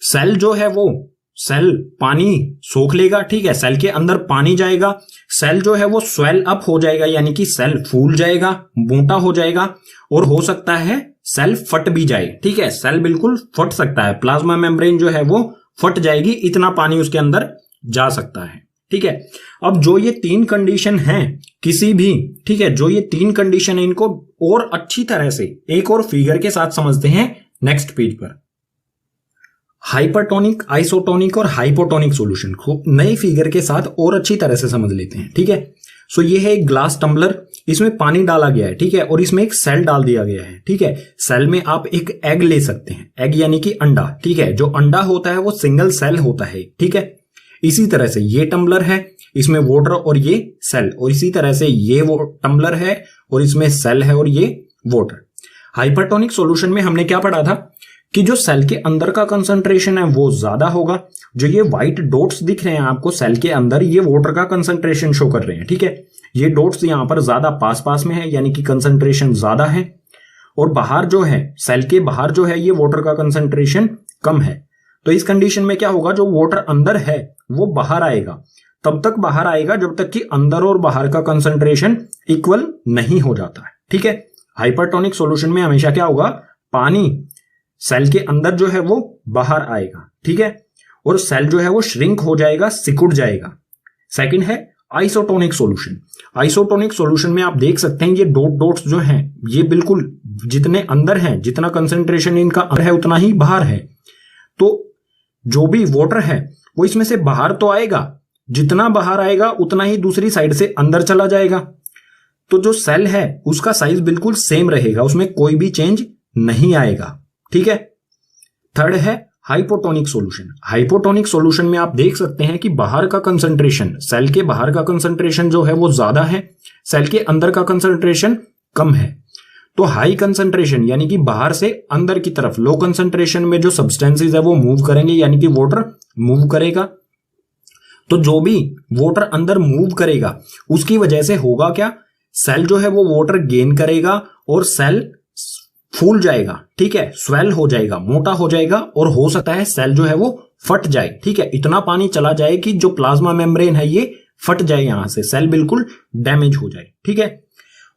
Cell जो है वो सेल पानी सोख लेगा। ठीक है, सेल के अंदर पानी जाएगा, सेल जो है वो स्वेल अप हो जाएगा यानी कि सेल फूल जाएगा, मोटा हो जाएगा, और हो सकता है सेल फट भी जाए। ठीक है, सेल बिल्कुल फट सकता है, प्लाज्मा मेम्ब्रेन जो है वो फट जाएगी, इतना पानी उसके अंदर जा सकता है। ठीक है, अब जो ये तीन कंडीशन हैं किसी भी, ठीक है, जो ये तीन कंडीशन है इनको और अच्छी तरह से एक और फिगर के साथ समझते हैं नेक्स्ट पेज पर। हाइपरटोनिक, आइसोटोनिक और हाइपोटोनिक सॉल्यूशन को नए फिगर के साथ और अच्छी तरह से समझ लेते हैं। ठीक है, सो ये है एक ग्लास टम्बलर, इसमें पानी डाला गया है। ठीक है, और इसमें एक सेल डाल दिया गया है। ठीक है, सेल में आप एक एग ले सकते हैं, एग यानी कि अंडा। ठीक है, जो अंडा होता है वो सिंगल सेल होता है। ठीक है, इसी तरह से ये टम्बलर है, इसमें वाटर और ये सेल, और इसी तरह से ये वो टम्बलर है और इसमें सेल है और ये वाटर। हाइपरटोनिक सॉल्यूशन में हमने क्या पढ़ा था कि जो सेल के अंदर का कंसंट्रेशन है वो ज्यादा होगा। जो ये व्हाइट डॉट्स दिख रहे हैं आपको सेल के अंदर, ये वाटर का कंसंट्रेशन शो कर रहे हैं। ठीक है, ये डॉट्स यहां पर ज्यादा पास पास में है यानी कि कंसंट्रेशन ज्यादा है, और बाहर जो है सेल के बाहर जो है ये वाटर का कंसंट्रेशन कम है। तो इस कंडीशन में क्या होगा, जो वाटर अंदर है वो बाहर आएगा, तब तक बाहर आएगा जब तक कि अंदर और बाहर का कंसंट्रेशन इक्वल नहीं हो जाता है। ठीक है, हाइपरटोनिक सॉल्यूशन में हमेशा क्या होगा, पानी सेल के अंदर जो है वो बाहर आएगा। ठीक है, और सेल जो है वो श्रिंक हो जाएगा, सिकुड़ जाएगा। सेकंड है आइसोटोनिक सॉल्यूशन। आइसोटोनिक सॉल्यूशन में आप देख सकते हैं ये डॉट्स जो हैं ये बिल्कुल जितने अंदर हैं, जितना कंसंट्रेशन इनका अंदर है उतना ही बाहर है। तो जो भी वाटर है वो इसमें से बाहर तो आएगा, जितना बाहर आएगा उतना ही दूसरी साइड से अंदर चला जाएगा। तो जो सेल है उसका साइज बिल्कुल सेम रहेगा, उसमें कोई भी चेंज नहीं आएगा। ठीक है, थर्ड है हाइपोटोनिक सॉल्यूशन। हाइपोटोनिक सॉल्यूशन में आप देख सकते हैं कि बाहर का कंसंट्रेशन, सेल के बाहर का कंसंट्रेशन जो है वो ज्यादा है, सेल के अंदर का कंसंट्रेशन कम है। तो हाई कंसंट्रेशन यानी कि बाहर से अंदर की तरफ, लो कंसंट्रेशन में जो सब्सटेंसेस है वो मूव करेंगे यानी कि वाटर मूव करेगा। तो जो भी वाटर अंदर मूव करेगा उसकी वजह से होगा क्या, सेल जो है वो वाटर गेन करेगा और सेल फूल जाएगा। ठीक है, स्वेल हो जाएगा, मोटा हो जाएगा, और हो सकता है सेल जो है वो फट जाए। ठीक है, इतना पानी चला जाए कि जो प्लाज्मा मेम्ब्रेन है ये फट जाए, यहां से सेल बिल्कुल डैमेज हो जाए। ठीक है,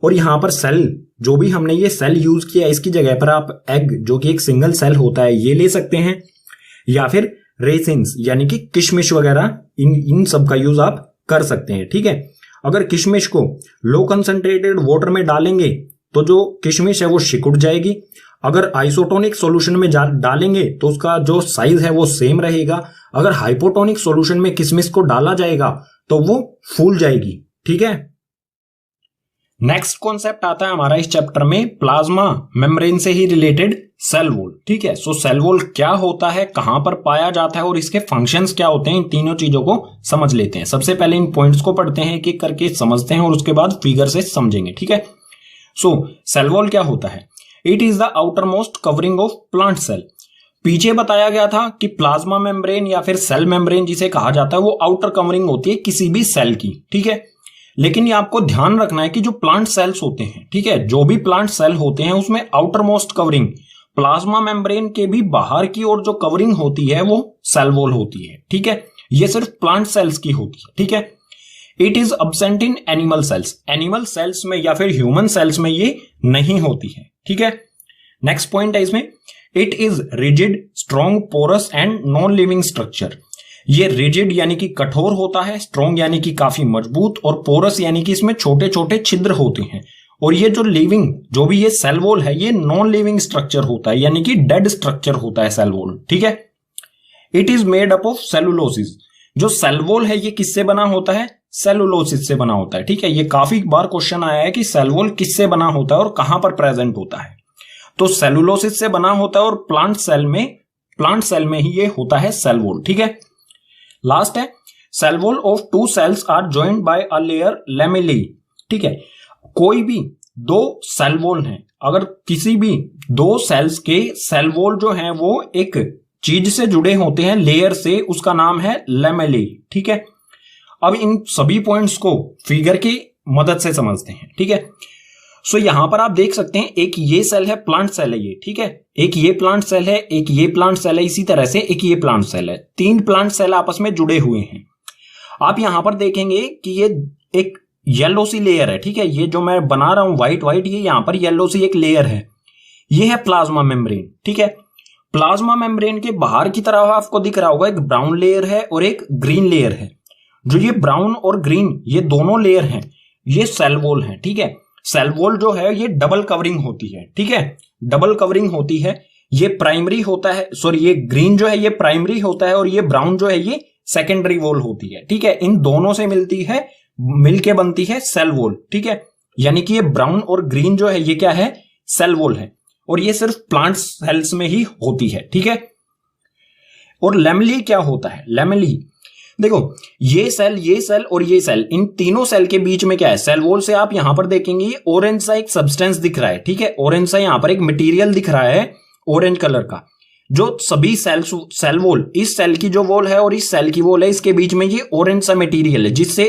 और यहां पर सेल जो भी हमने ये सेल यूज किया इसकी जगह पर आप एग जो कि एक सिंगल सेल होता है ये ले सकते हैं, या फिर रेसिन्स यानी कि किशमिश वगैरह, इन सब का यूज आप कर सकते हैं। ठीक है, अगर किशमिश को लो कंसंट्रेटेड वाटर में डालेंगे तो जो किशमिश है वो सिकुड़ जाएगी। अगर आइसोटोनिक सॉल्यूशन में डालेंगे तो उसका जो साइज है वो सेम रहेगा। अगर हाइपोटोनिक सॉल्यूशन में किशमिश को डाला जाएगा तो वो फूल जाएगी। ठीक है, नेक्स्ट कॉन्सेप्ट आता है हमारा इस चैप्टर में प्लाज्मा मेम्ब्रेन से ही रिलेटेड सेल वॉल। ठीक है, सो सेल वॉल क्या होता है, कहां पर पाया जाता है और इसके फंक्शंस क्या होते हैं, इन तीनों चीजों को समझ लेते हैं। सबसे पहले इन पॉइंट्स को पढ़ते हैं, एक एक करके समझते हैं और उसके बाद फिगर से समझेंगे। ठीक है, सो सेल वॉल क्या होता है, it is the outermost covering of plant cell. पीछे बताया गया था कि प्लाज्मा मेम्ब्रेन या फिर सेल मेम्ब्रेन जिसे कहा जाता है वो आउटर कवरिंग होती है किसी भी सेल की। ठीक है, लेकिन ये आपको ध्यान रखना है कि जो प्लांट सेल्स होते हैं, ठीक है, जो भी प्लांट सेल होते हैं उसमें outer most covering plasma membrane के भी बाहर की ओर जो कवरिंग होती है वो सेल वॉल होती है, ठीक है। ये सिर्फ प्लांट सेल्स की होती है, ठीक है। It is absent in animal cells, animal cells में या फिर ह्यूमन सेल्स में ये नहीं होती है, ठीक है। नेक्स्ट पॉइंट है इसमें, it is rigid, strong, porous and non living structure. ये रिजिड यानी कि कठोर होता है, स्ट्रॉन्ग यानी कि काफी मजबूत, और पोरस यानी कि इसमें छोटे छोटे छिद्र होते हैं। और ये जो लिविंग, जो भी ये सेल वॉल है, ये नॉन लिविंग स्ट्रक्चर होता है, यानी कि डेड स्ट्रक्चर होता है सेल वॉल, ठीक है। It is made up of cellulose. जो सेल वॉल है ये किससे बना होता है? सेलुलोसिस से बना होता है, ठीक है। ये काफी बार क्वेश्चन आया है कि सेल वॉल किससे बना होता है और कहां पर प्रेजेंट होता है। तो सेलुलोसिस से बना होता है और प्लांट सेल में ही ये होता है सेल वॉल, ठीक है। लास्ट है, cell wall of two cells are joined by a layer lamellae, ठीक है। कोई भी दो सेल वॉल हैं, अगर किसी भी दो सेल्स के सेल वॉल जो है वो एक चीज से जुड़े होते हैं, लेयर से, उसका नाम है लैमेली, ठीक है। अब इन सभी पॉइंट्स को फिगर की मदद से समझते हैं, ठीक है। सो यहां पर आप देख सकते हैं, एक ये सेल है, प्लांट सेल है ये, ठीक है। एक ये प्लांट सेल है, एक ये प्लांट सेल है, इसी तरह से एक ये प्लांट सेल है। तीन प्लांट सेल आपस में जुड़े हुए हैं। आप यहां पर देखेंगे कि ये एक येलो सी लेयर है, ठीक है। ये जो मैं बना रहा हूं व्हाइट, ये यहां पर येलो सी एक लेयर है। ये है प्लाज्मा मेम्ब्रेन, ठीक है। प्लाज्मा मेम्ब्रेन के बाहर की तरफ आपको दिख रहा होगा एक ब्राउन लेयर है और एक ग्रीन लेयर है। जो ये ब्राउन और ग्रीन, ये दोनों लेयर हैं, ये सेल वॉल है, ठीक है। सेल वॉल जो है ये डबल कवरिंग होती है, ठीक है। डबल कवरिंग होती है। ये प्राइमरी होता है, सॉरी ये ग्रीन जो है ये प्राइमरी होता है और ये ब्राउन जो है ये सेकेंडरी वॉल होती है, ठीक है। इन दोनों से मिलके बनती है सेल वॉल, ठीक है। यानी कि ये ब्राउन और ग्रीन जो है ये क्या है? सेल वॉल है। और ये सिर्फ प्लांट सेल्स में ही होती है, ठीक है। और लैमेली क्या होता है? लैमेली देखो, ये सेल और ये सेल, इन तीनों सेल के बीच में क्या है? सेल वॉल से आप यहां पर देखेंगे ऑरेंज सा एक सब्सटेंस दिख रहा है, ठीक है। ऑरेंज सा यहां पर एक मटेरियल दिख रहा है ऑरेंज कलर का। जो सभी सेल वॉल, इस सेल की जो वॉल है और इस सेल की वॉल है, इसके बीच में ये ऑरेंज सा मटेरियल है, जिससे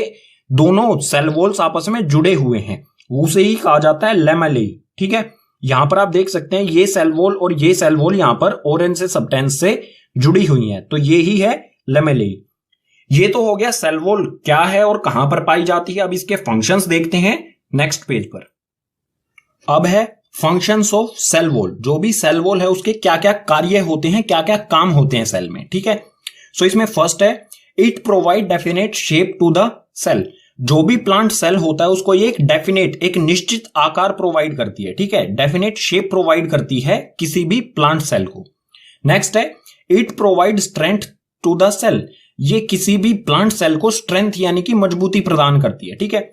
दोनों सेल वॉल्स आपस में जुड़े हुए हैं, उसे ही कहा जाता है लैमेली, ठीक है। यहां पर आप देख सकते हैं ये सेल वॉल और ये सेल वॉल यहां पर ऑरेंज से सब्सटेंस से जुड़ी हुई है, तो ये ही है लैमेली। ये तो हो गया सेल वॉल क्या है और कहां पर पाई जाती है। अब इसके फंक्शंस देखते हैं नेक्स्ट पेज पर। अब है फंक्शंस ऑफ सेल वॉल। जो भी सेल वॉल है उसके क्या क्या कार्य होते हैं, क्या क्या काम होते हैं सेल में, ठीक है। सो इसमें फर्स्ट है, it provide definite shape to the cell. जो भी प्लांट सेल होता है उसको ये एक निश्चित आकार प्रोवाइड करती है, ठीक है। डेफिनेट शेप प्रोवाइड करती है किसी भी प्लांट सेल को। नेक्स्ट है, it provide strength to the cell. ये किसी भी प्लांट सेल को स्ट्रेंथ यानी कि मजबूती प्रदान करती है, ठीक है।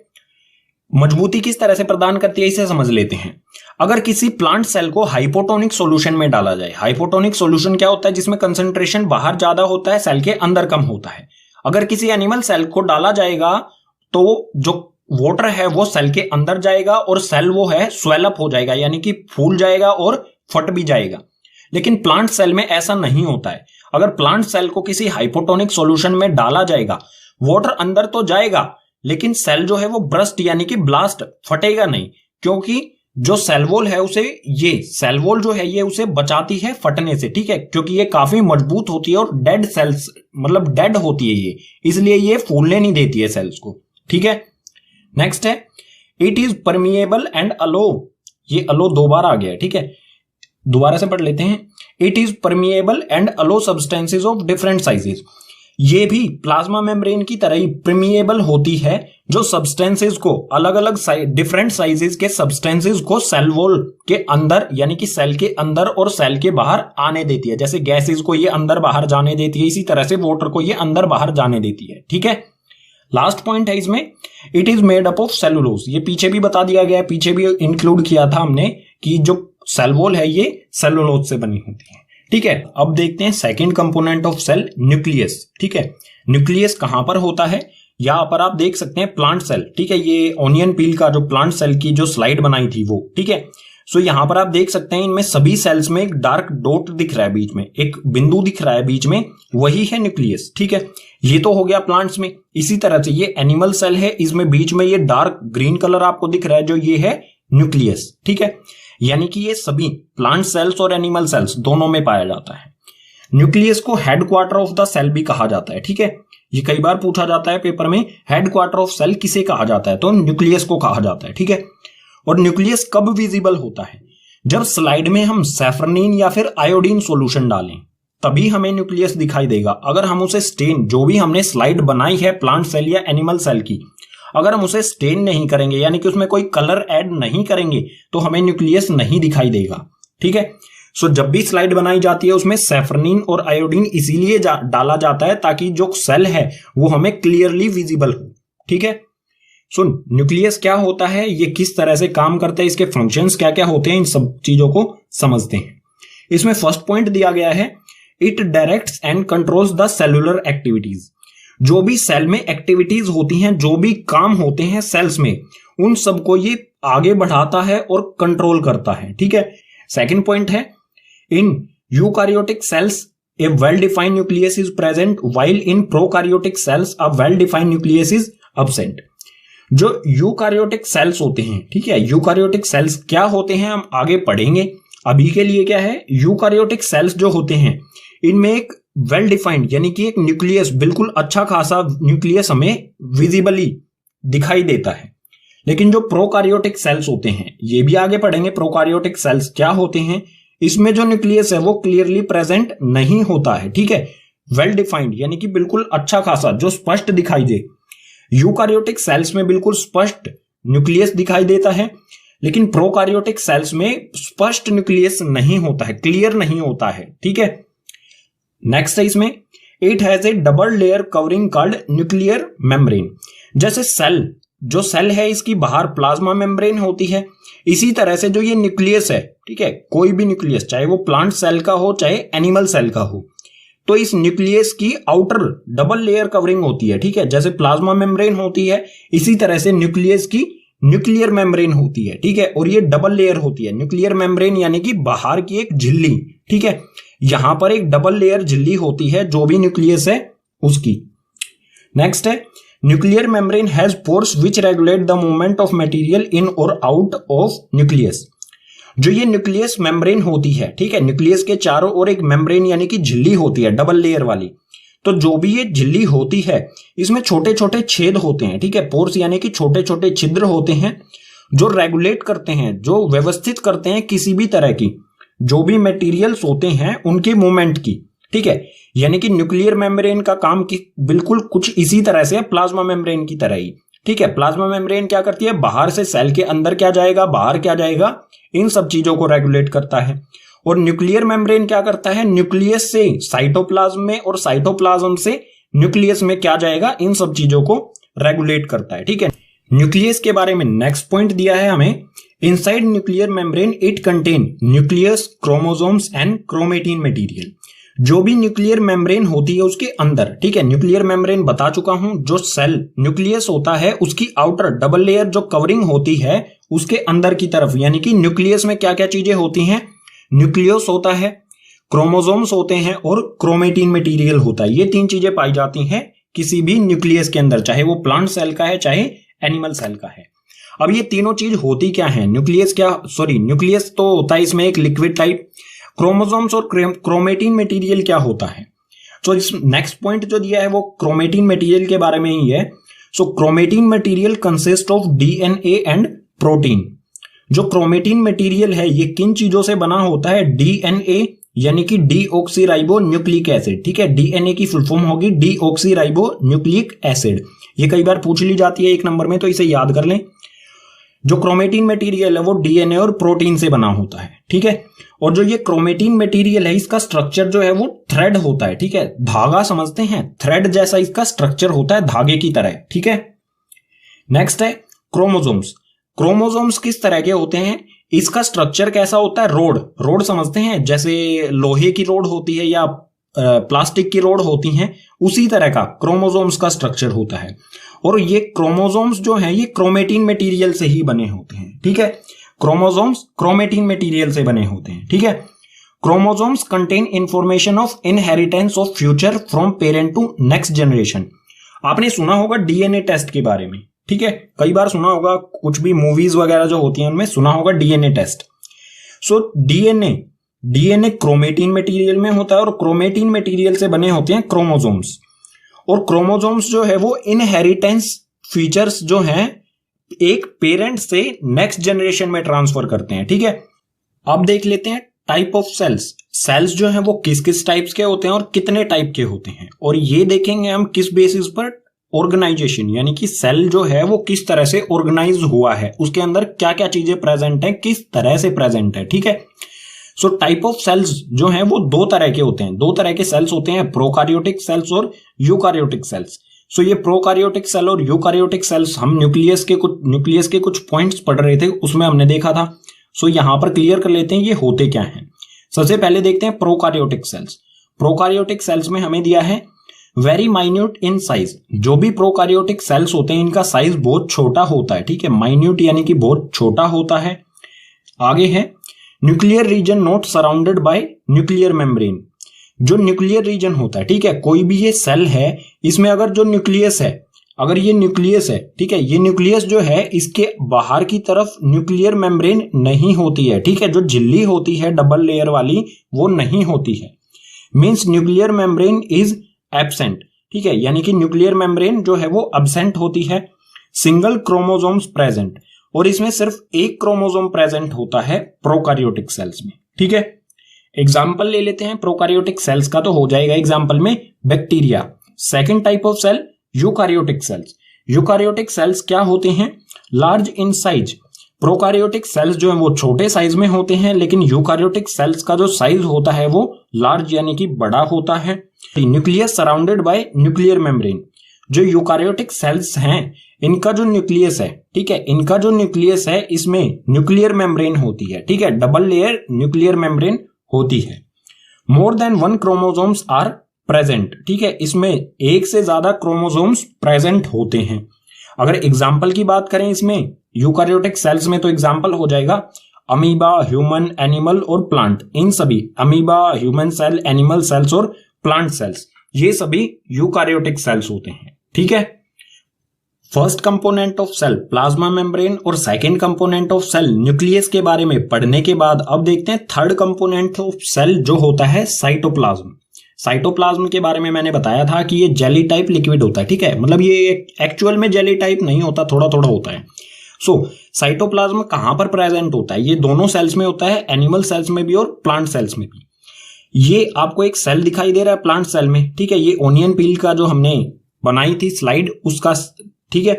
मजबूती किस तरह से प्रदान करती है इसे समझ लेते हैं। अगर किसी प्लांट सेल को हाइपोटोनिक सॉल्यूशन में डाला जाए, हाइपोटोनिक सॉल्यूशन क्या होता है? जिसमें कंसंट्रेशन बाहर ज्यादा होता है, सेल के अंदर कम होता है। अगर किसी एनिमल सेल को डाला जाएगा तो जो वाटर है वो सेल के अंदर जाएगा और सेल वो है स्वेल अप हो जाएगा, यानी कि फूल जाएगा और फट भी जाएगा। लेकिन प्लांट सेल में ऐसा नहीं होता है। अगर प्लांट सेल को किसी हाइपोटोनिक सॉल्यूशन में डाला जाएगा, वाटर अंदर तो जाएगा लेकिन सेल जो है वो ब्रस्ट यानी कि ब्लास्ट फटेगा नहीं, क्योंकि जो सेल वॉल है उसे बचाती है फटने से, ठीक है। क्योंकि ये काफी मजबूत होती है और डेड सेल्स मतलब डेड होती है ये, इसलिए ये फूलने नहीं देती है सेल्स को, ठीक है। नेक्स्ट है, इट इज परमिएबल एंड अलो। ये अलो दो बार आ गया, ठीक है। दोबारा से पढ़ लेते हैं। It is permeable and allow substances of different sizes. ये भी प्लाज्मा मेम्ब्रेन की तरह ही परमिएबल होती है, जो सब्सटेंसेस को अलग अलग डिफरेंट साइजेस के सब्सटेंसेस को सेल वॉल के अंदर यानी कि सेल के अंदर और सेल के बाहर आने देती है। जैसे गैसेस को ये अंदर बाहर जाने देती है, इसी तरह से वाटर को ये अंदर बाहर जाने देती है, ठीक है। लास्ट पॉइंट है इसमें, it is made up of cellulose. ये पीछे भी बता दिया गया है, पीछे भी इंक्लूड किया था हमने कि जो सेल वॉल है ये सेलुलोज से बनी होती है, ठीक है। अब देखते हैं second component of cell, nucleus, ठीक है। न्यूक्लियस कहां पर होता है? यहां पर आप देख सकते हैं प्लांट सेल, ठीक है। ये ऑनियन पील का जो प्लांट सेल की जो स्लाइड बनाई थी वो, ठीक है। सो यहां पर आप देख सकते हैं इनमें सभी सेल्स में एक डार्क डॉट दिख रहा है, बीच में एक बिंदु दिख रहा है बीच में, वही है न्यूक्लियस, ठीक है। ये तो हो गया प्लांट्स में। इसी तरह से ये एनिमल सेल है, इसमें बीच में ये डार्क ग्रीन कलर आपको दिख रहा है, जो ये है न्यूक्लियस, ठीक है। यानी कि ये सभी प्लांट सेल्स और एनिमल सेल्स दोनों में पाया जाता है। न्यूक्लियस को हेडक्वार्टर ऑफ द सेल भी कहा जाता है, ठीक है। ये कई बार पूछा जाता है पेपर में, हेडक्वार्टर ऑफ सेल किसे कहा जाता है, तो न्यूक्लियस को कहा जाता है, ठीक है। और न्यूक्लियस कब विजिबल होता है, जब स्लाइड में हम सैफरनीन या फिर आयोडीन सॉल्यूशन डालें तभी हमें न्यूक्लियस दिखाई देगा। अगर हम उसे स्टेन, जो भी हमने स्लाइड बनाई है प्लांट सेल या एनिमल सेल की, अगर हम उसे स्टेन नहीं करेंगे यानी कि उसमें कोई कलर ऐड नहीं करेंगे तो हमें न्यूक्लियस नहीं दिखाई देगा, ठीक है। सो जब भी स्लाइड बनाई जाती है उसमें सैफरनीन और आयोडीन इसीलिए डाला जाता है ताकि जो सेल है वो हमें क्लियरली विजिबल हो, ठीक है। सो न्यूक्लियस क्या होता है, ये किस तरह से काम करता है, इसके फंक्शंस क्या क्या होते हैं, इन सब चीजों को समझते हैं। इसमें फर्स्ट पॉइंट दिया गया है, it directs and controls the cellular activities. जो भी सेल में एक्टिविटीज होती हैं, जो भी काम होते हैं सेल्स में, उन सबको ये आगे बढ़ाता है और कंट्रोल करता है, ठीक है। सेकंड पॉइंट है, in eukaryotic cells a well defined nucleus is present while in prokaryotic cells a well defined nucleus is absent. जो यूकारियोटिक सेल्स होते हैं, ठीक है, यूकारियोटिक सेल्स क्या होते हैं हम आगे पढ़ेंगे। अभी के लिए क्या है, यूकारियोटिक सेल्स जो होते हैं इनमें एक वेल डिफाइंड यानी कि एक न्यूक्लियस, बिल्कुल अच्छा खासा न्यूक्लियस हमें विजिबली दिखाई देता है। लेकिन जो प्रोकारियोटिक सेल्स होते हैं, ये भी आगे पढ़ेंगे प्रोकारियोटिक सेल्स क्या होते हैं, इसमें जो न्यूक्लियस है वो क्लियरली प्रेजेंट नहीं होता है, ठीक है। वेल डिफाइंड यानी कि बिल्कुल अच्छा खासा जो स्पष्ट दिखाई दे। यूकारियोटिक सेल्स में बिल्कुल स्पष्ट न्यूक्लियस दिखाई देता है, लेकिन प्रोकारियोटिक सेल्स में स्पष्ट न्यूक्लियस नहीं होता है, क्लियर नहीं होता है, ठीक है। नेक्स्ट है इसमें, it has A double layer covering called nuclear membrane. जैसे सेल, जो सेल है इसकी बाहर प्लाज्मा मेम्ब्रेन होती है, इसी तरह से जो ये न्यूक्लियस है, ठीक है, कोई भी न्यूक्लियस चाहे वो प्लांट सेल का हो चाहे एनिमल सेल का हो, तो इस न्यूक्लियस की आउटर डबल लेयर कवरिंग होती है, ठीक है। जैसे प्लाज्मा मेम्ब्रेन होती है इसी तरह से न्यूक्लियस की न्यूक्लियर मेम्ब्रेन होती है, ठीक है। और ये डबल लेयर होती है, न्यूक्लियर मेम्ब्रेन यानी कि बाहर की एक झिल्ली, ठीक है। यहां पर एक डबल लेयर झिल्ली होती है जो भी न्यूक्लियस है उसकी। नेक्स्ट है, nuclear membrane has pores which regulate the movement of material in और आउट ऑफ न्यूक्लियस। जो ये न्यूक्लियस मेम्ब्रेन होती है, ठीक है, न्यूक्लियस के चारों ओर एक मेम्ब्रेन यानी कि झिल्ली होती है डबल लेयर वाली। तो जो भी ये झिल्ली होती है इसमें छोटे छोटे छेद होते हैं, ठीक है, पोर्स यानी कि छोटे छोटे छिद्र होते हैं जो रेगुलेट करते हैं, जो व्यवस्थित करते हैं किसी भी तरह की जो भी मटेरियल्स होते हैं उनके मूवमेंट की, ठीक है। यानी कि न्यूक्लियर मेम्ब्रेन का काम की बिल्कुल कुछ इसी तरह से प्लाज्मा मेम्ब्रेन की तरह ही, ठीक है। प्लाज्मा मेम्ब्रेन क्या करती है, बाहर से सेल के अंदर क्या जाएगा, बाहर क्या जाएगा, इन सब चीजों को रेगुलेट करता है। और न्यूक्लियर मेम्ब्रेन क्या करता है, न्यूक्लियस से साइटोप्लाज्म में और साइटोप्लाज्म से न्यूक्लियस में क्या जाएगा, इन सब चीजों को रेगुलेट करता है, ठीक है। न्यूक्लियस के बारे में नेक्स्ट पॉइंट दिया है हमें, inside nuclear membrane it contain nucleus, chromosomes and chromatin material. जो भी न्यूक्लियर मेम्ब्रेन होती है उसके अंदर, ठीक है, न्यूक्लियर मेम्ब्रेन बता चुका हूं, जो सेल न्यूक्लियस होता है उसकी आउटर डबल लेयर जो कवरिंग होती है उसके अंदर की तरफ, यानी कि न्यूक्लियस में क्या क्या चीजें होती हैं, न्यूक्लियस होता है, क्रोमोसोम्स होते हैं और क्रोमेटिन मटेरियल होता है। ये तीन चीजें पाई जाती हैं किसी भी न्यूक्लियस के अंदर, चाहे वो प्लांट सेल का है चाहे एनिमल सेल का है। अब ये तीनों चीज होती क्या है, न्यूक्लियस तो होता है इसमें एक लिक्विड टाइप, क्रोमोसोम्स और क्रोमेटिन मटेरियल क्या होता है। तो इस नेक्स्ट पॉइंट जो दिया है वो क्रोमेटिन मटेरियल के बारे में ही है। So chromatin material consist of DNA and protein. जो क्रोमेटिन मटेरियल है ये किन चीजों से बना होता है, डीएनए यानी कि डीऑक्सीराइबो न्यूक्लिक एसिड, ठीक है, डीएनए की फुल फॉर्म होगी डीऑक्सीराइबो न्यूक्लिक एसिड। ये कई बार पूछ ली जाती है एक नंबर में, तो इसे याद कर लें। जो क्रोमेटिन मटेरियल है वो डीएनए और प्रोटीन से बना होता है, ठीक है। और जो ये क्रोमेटिन मटेरियल है इसका स्ट्रक्चर जो है वो थ्रेड होता है, ठीक है, धागा समझते हैं, थ्रेड जैसा इसका स्ट्रक्चर होता है धागे की तरह, ठीक है। नेक्स्ट है क्रोमोसोम्स। क्रोमोसोम्स किस तरह के होते हैं, इसका स्ट्रक्चर कैसा होता है, रोड समझते हैं, जैसे लोहे की रोड होती है या प्लास्टिक की रोड होती हैं, उसी तरह का क्रोमोसोम्स का स्ट्रक्चर होता है। और ये क्रोमोसोम्स जो हैं ये क्रोमेटिन मटेरियल से ही बने होते हैं, ठीक है, क्रोमोसोम्स क्रोमेटिन मटेरियल से बने होते हैं, ठीक है। Chromosomes contain information of inheritance of future from parent to next generation. आपने सुना होगा डीएनए टेस्ट के बारे में, ठीक है, कई बार सुना होगा, कुछ भी मूवीज वगैरह जो होती हैं उनमें सुना होगा DNA test. So DNA chromatin material में होता है और क्रोमेटिन मटेरियल से बने होते हैं क्रोमोसोम्स। और क्रोमोसोम्स जो है वो इनहेरिटेंस फीचर्स जो हैं एक पेरेंट से नेक्स्ट जनरेशन में ट्रांसफर करते हैं। ठीक है, अब देख लेते हैं टाइप ऑफ सेल्स जो हैं वो किस किस टाइप्स के होते हैं और कितने टाइप के होते हैं, और ये देखेंगे हम किस बेसिस पर, ऑर्गेनाइजेशन, यानी कि सेल जो है वो किस तरह से ऑर्गेनाइज हुआ है, उसके अंदर क्या क्या चीजें प्रेजेंट है, किस तरह से प्रेजेंट है। ठीक है, सो टाइप ऑफ सेल्स जो हैं वो दो तरह के होते हैं, दो तरह के सेल्स होते हैं, प्रोकार्योटिक सेल्स और यूकार्योटिक सेल्स। सो ये प्रोकार्योटिक सेल और यूकार्योटिक सेल्स हम न्यूक्लियस के कुछ पॉइंट्स पढ़ रहे थे, उसमें हमने देखा था। सो यहां पर क्लियर कर लेते हैं ये होते क्या हैं। सबसे पहले देखते हैं प्रोकार्योटिक सेल्स। प्रोकार्योटिक सेल्स में हमें दिया है वेरी माइन्यूट इन साइज। जो भी प्रोकार्योटिक सेल्स होते हैं इनका साइज बहुत छोटा होता है। ठीक है, माइन्यूट यानी कि बहुत छोटा होता है। आगे है nuclear region not surrounded by nuclear membrane. जो न्यूक्लियर रीजन होता है, ठीक है, कोई भी ये सेल है, इसमें अगर जो न्यूक्लियस है, अगर ये न्यूक्लियस है, ठीक है, ये न्यूक्लियस जो है इसके बाहर की तरफ न्यूक्लियर मेम्ब्रेन नहीं होती है। ठीक है, जो झिल्ली होती है डबल लेयर वाली वो नहीं होती है, means nuclear membrane is absent. ठीक है, यानी कि न्यूक्लियर मेम्ब्रेन जो है वो एब्सेंट होती है। सिंगल क्रोमोसोम्स प्रेजेंट, और इसमें सिर्फ एक क्रोमोसोम प्रेजेंट होता है प्रोकार्योटिक सेल्स में। ठीक है, एग्जाम्पल ले लेते हैं प्रोकार्योटिक सेल्स का, तो हो जाएगा एग्जाम्पल में bacteria. Second type of cell eukaryotic cells. Eukaryotic cells क्या होते हैं? Large in size. Prokaryotic cells जो है वो छोटे साइज में होते हैं, लेकिन यूकार्योटिक सेल्स का जो साइज होता है वो लार्ज यानी कि बड़ा होता है। Nucleus surrounded by nuclear membrane. जो यूकार्योटिक सेल्स हैं इनका जो न्यूक्लियस है, ठीक है, इनका जो न्यूक्लियस है इसमें न्यूक्लियर मेम्ब्रेन होती है। ठीक है, डबल लेयर न्यूक्लियर मेम्ब्रेन होती है। More than one chromosomes are present. ठीक है, इसमें एक से ज्यादा क्रोमोसोम्स प्रेजेंट होते हैं। अगर एग्जाम्पल की बात करें इसमें यूकार्योटिक सेल्स में, तो एग्जाम्पल हो जाएगा अमीबा, ह्यूमन, एनिमल और प्लांट। इन सभी amoeba, human cell, animal cells और प्लांट सेल्स, ये सभी यूकार्योटिक सेल्स होते हैं। ठीक है, first component of cell plasma membrane और second component of cell nucleus के बारे में पढ़ने के बाद अब देखते हैं थर्ड कंपोनेंट ऑफ सेल जो होता है साइटोप्लाज्म। साइटोप्लाज्म के बारे में मैंने बताया था कि ये जेली टाइप लिक्विड होता है। ठीक है, मतलब ये एक्चुअल में जेली टाइप नहीं होता, थोड़ा थोड़ा होता है। सो साइटोप्लाज्म कहां पर प्रेजेंट होता है? ये दोनों सेल्स में होता है, एनिमल सेल्स में भी और प्लांट सेल्स में भी। ये आपको एक सेल दिखाई दे रहा है प्लांट सेल में। ठीक है, ये ओनियन पील का जो हमने बनाई थी स्लाइड उसका। ठीक है,